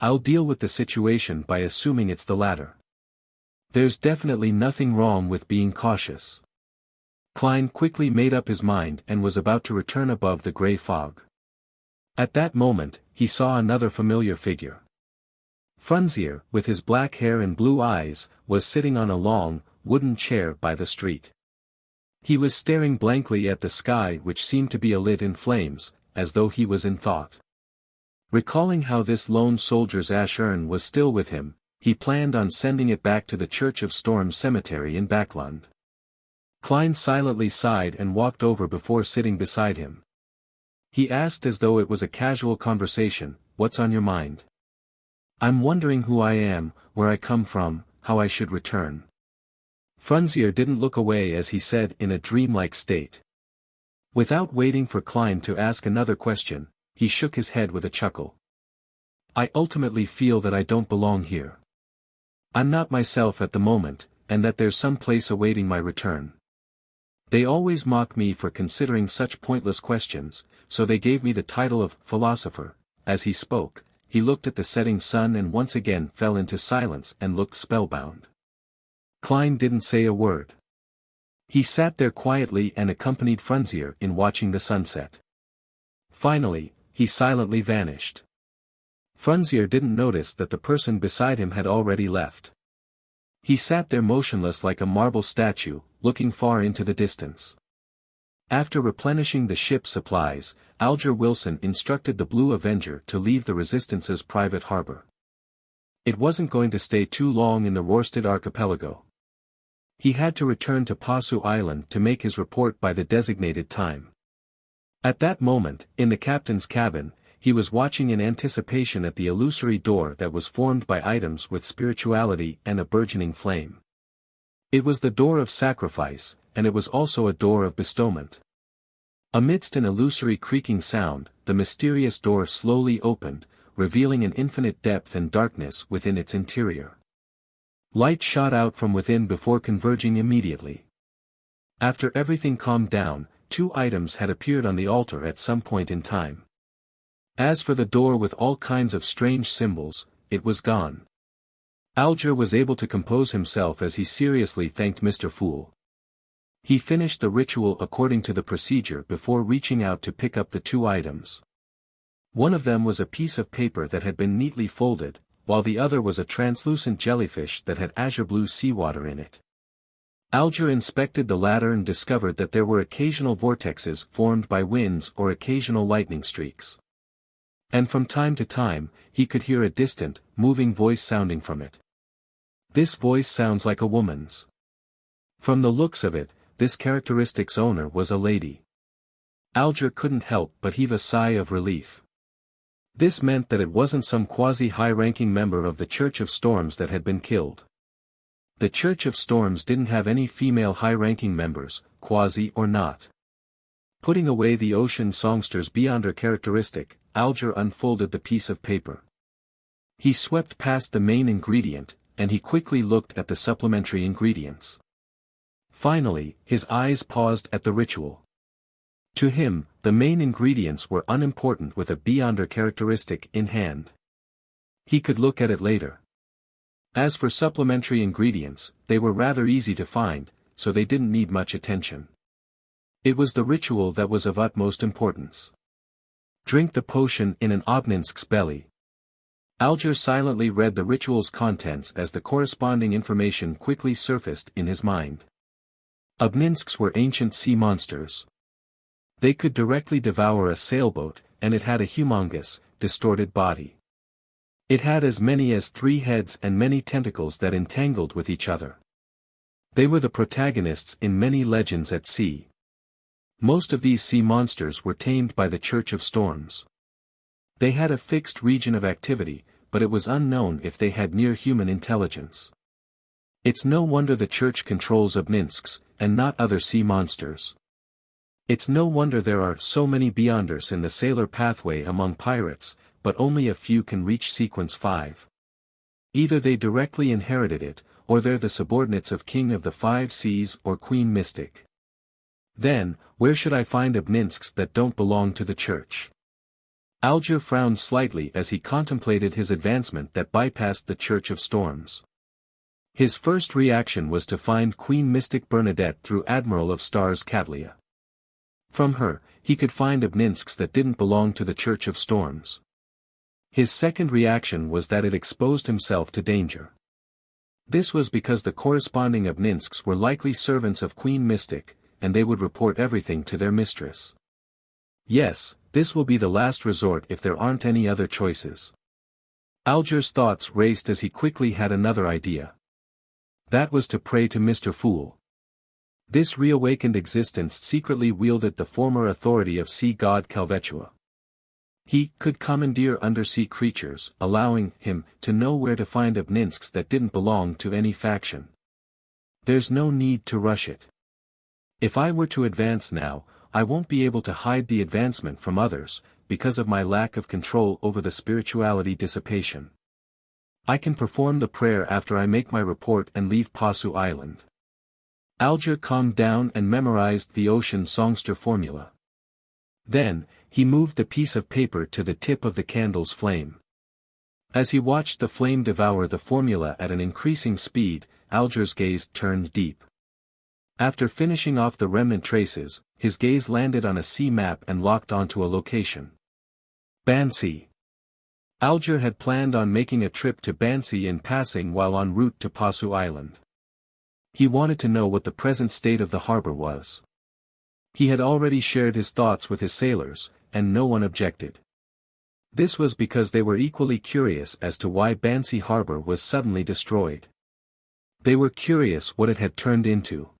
I'll deal with the situation by assuming it's the latter. There's definitely nothing wrong with being cautious. Klein quickly made up his mind and was about to return above the gray fog. At that moment, he saw another familiar figure. Frunzier, with his black hair and blue eyes, was sitting on a long, wooden chair by the street. He was staring blankly at the sky which seemed to be alit in flames, as though he was in thought. Recalling how this lone soldier's ash urn was still with him, he planned on sending it back to the Church of Storms cemetery in Backland. Klein silently sighed and walked over before sitting beside him. He asked as though it was a casual conversation, "What's on your mind?" "I'm wondering who I am, where I come from, how I should return." Frunzier didn't look away as he said in a dreamlike state. Without waiting for Klein to ask another question, he shook his head with a chuckle. "I ultimately feel that I don't belong here. I'm not myself at the moment, and that there's some place awaiting my return. They always mock me for considering such pointless questions, so they gave me the title of philosopher." As he spoke, he looked at the setting sun and once again fell into silence and looked spellbound. Klein didn't say a word. He sat there quietly and accompanied Frunzier in watching the sunset. Finally, he silently vanished. Frunzier didn't notice that the person beside him had already left. He sat there motionless like a marble statue, looking far into the distance. After replenishing the ship's supplies, Alger Wilson instructed the Blue Avenger to leave the Resistance's private harbor. It wasn't going to stay too long in the Rorstad archipelago. He had to return to Pasu Island to make his report by the designated time. At that moment, in the captain's cabin, he was watching in anticipation at the illusory door that was formed by items with spirituality and a burgeoning flame. It was the door of sacrifice, and it was also a door of bestowment. Amidst an illusory creaking sound, the mysterious door slowly opened, revealing an infinite depth and darkness within its interior. Light shot out from within before converging immediately. After everything calmed down, 2 items had appeared on the altar at some point in time. As for the door with all kinds of strange symbols, it was gone. Alger was able to compose himself as he seriously thanked Mr. Fool. He finished the ritual according to the procedure before reaching out to pick up the 2 items. One of them was a piece of paper that had been neatly folded, while the other was a translucent jellyfish that had azure blue seawater in it. Alger inspected the latter and discovered that there were occasional vortexes formed by winds or occasional lightning streaks. And from time to time, he could hear a distant, moving voice sounding from it. This voice sounds like a woman's. From the looks of it, this characteristic's owner was a lady. Alger couldn't help but heave a sigh of relief. This meant that it wasn't some quasi-high-ranking member of the Church of Storms that had been killed. The Church of Storms didn't have any female high-ranking members, quasi or not. Putting away the ocean songsters beyond her characteristic, Alger unfolded the piece of paper. He swept past the main ingredient, and he quickly looked at the supplementary ingredients. Finally, his eyes paused at the ritual. To him, the main ingredients were unimportant with a beyonder characteristic in hand. He could look at it later. As for supplementary ingredients, they were rather easy to find, so they didn't need much attention. It was the ritual that was of utmost importance. Drink the potion in an Obninsk's belly. Alger silently read the ritual's contents as the corresponding information quickly surfaced in his mind. Obninsks were ancient sea monsters. They could directly devour a sailboat, and it had a humongous, distorted body. It had as many as 3 heads and many tentacles that entangled with each other. They were the protagonists in many legends at sea. Most of these sea monsters were tamed by the Church of Storms. They had a fixed region of activity, but it was unknown if they had near-human intelligence. It's no wonder the Church controls Obninsks, and not other sea monsters. It's no wonder there are so many Beyonders in the sailor pathway among pirates, but only a few can reach Sequence 5. Either they directly inherited it, or they're the subordinates of King of the Five Seas or Queen Mystic. Then, where should I find Obninsks that don't belong to the Church? Alger frowned slightly as he contemplated his advancement that bypassed the Church of Storms. His first reaction was to find Queen Mystic Bernadette through Admiral of Stars Catlia. From her, he could find Obninsks that didn't belong to the Church of Storms. His second reaction was that it exposed himself to danger. This was because the corresponding Obninsks were likely servants of Queen Mystic, and they would report everything to their mistress. Yes, this will be the last resort if there aren't any other choices. Alger's thoughts raced as he quickly had another idea. That was to pray to Mr. Fool. This reawakened existence secretly wielded the former authority of sea god Calvetua. He could commandeer undersea creatures, allowing him to know where to find Obninsks that didn't belong to any faction. There's no need to rush it. If I were to advance now, I won't be able to hide the advancement from others, because of my lack of control over the spirituality dissipation. I can perform the prayer after I make my report and leave Pasu Island. Alger calmed down and memorized the ocean songster formula. Then, he moved the piece of paper to the tip of the candle's flame. As he watched the flame devour the formula at an increasing speed, Alger's gaze turned deep. After finishing off the remnant traces, his gaze landed on a sea map and locked onto a location. Bansi. Alger had planned on making a trip to Bansi in passing while en route to Pasu Island. He wanted to know what the present state of the harbor was. He had already shared his thoughts with his sailors, and no one objected. This was because they were equally curious as to why Bansi Harbor was suddenly destroyed. They were curious what it had turned into.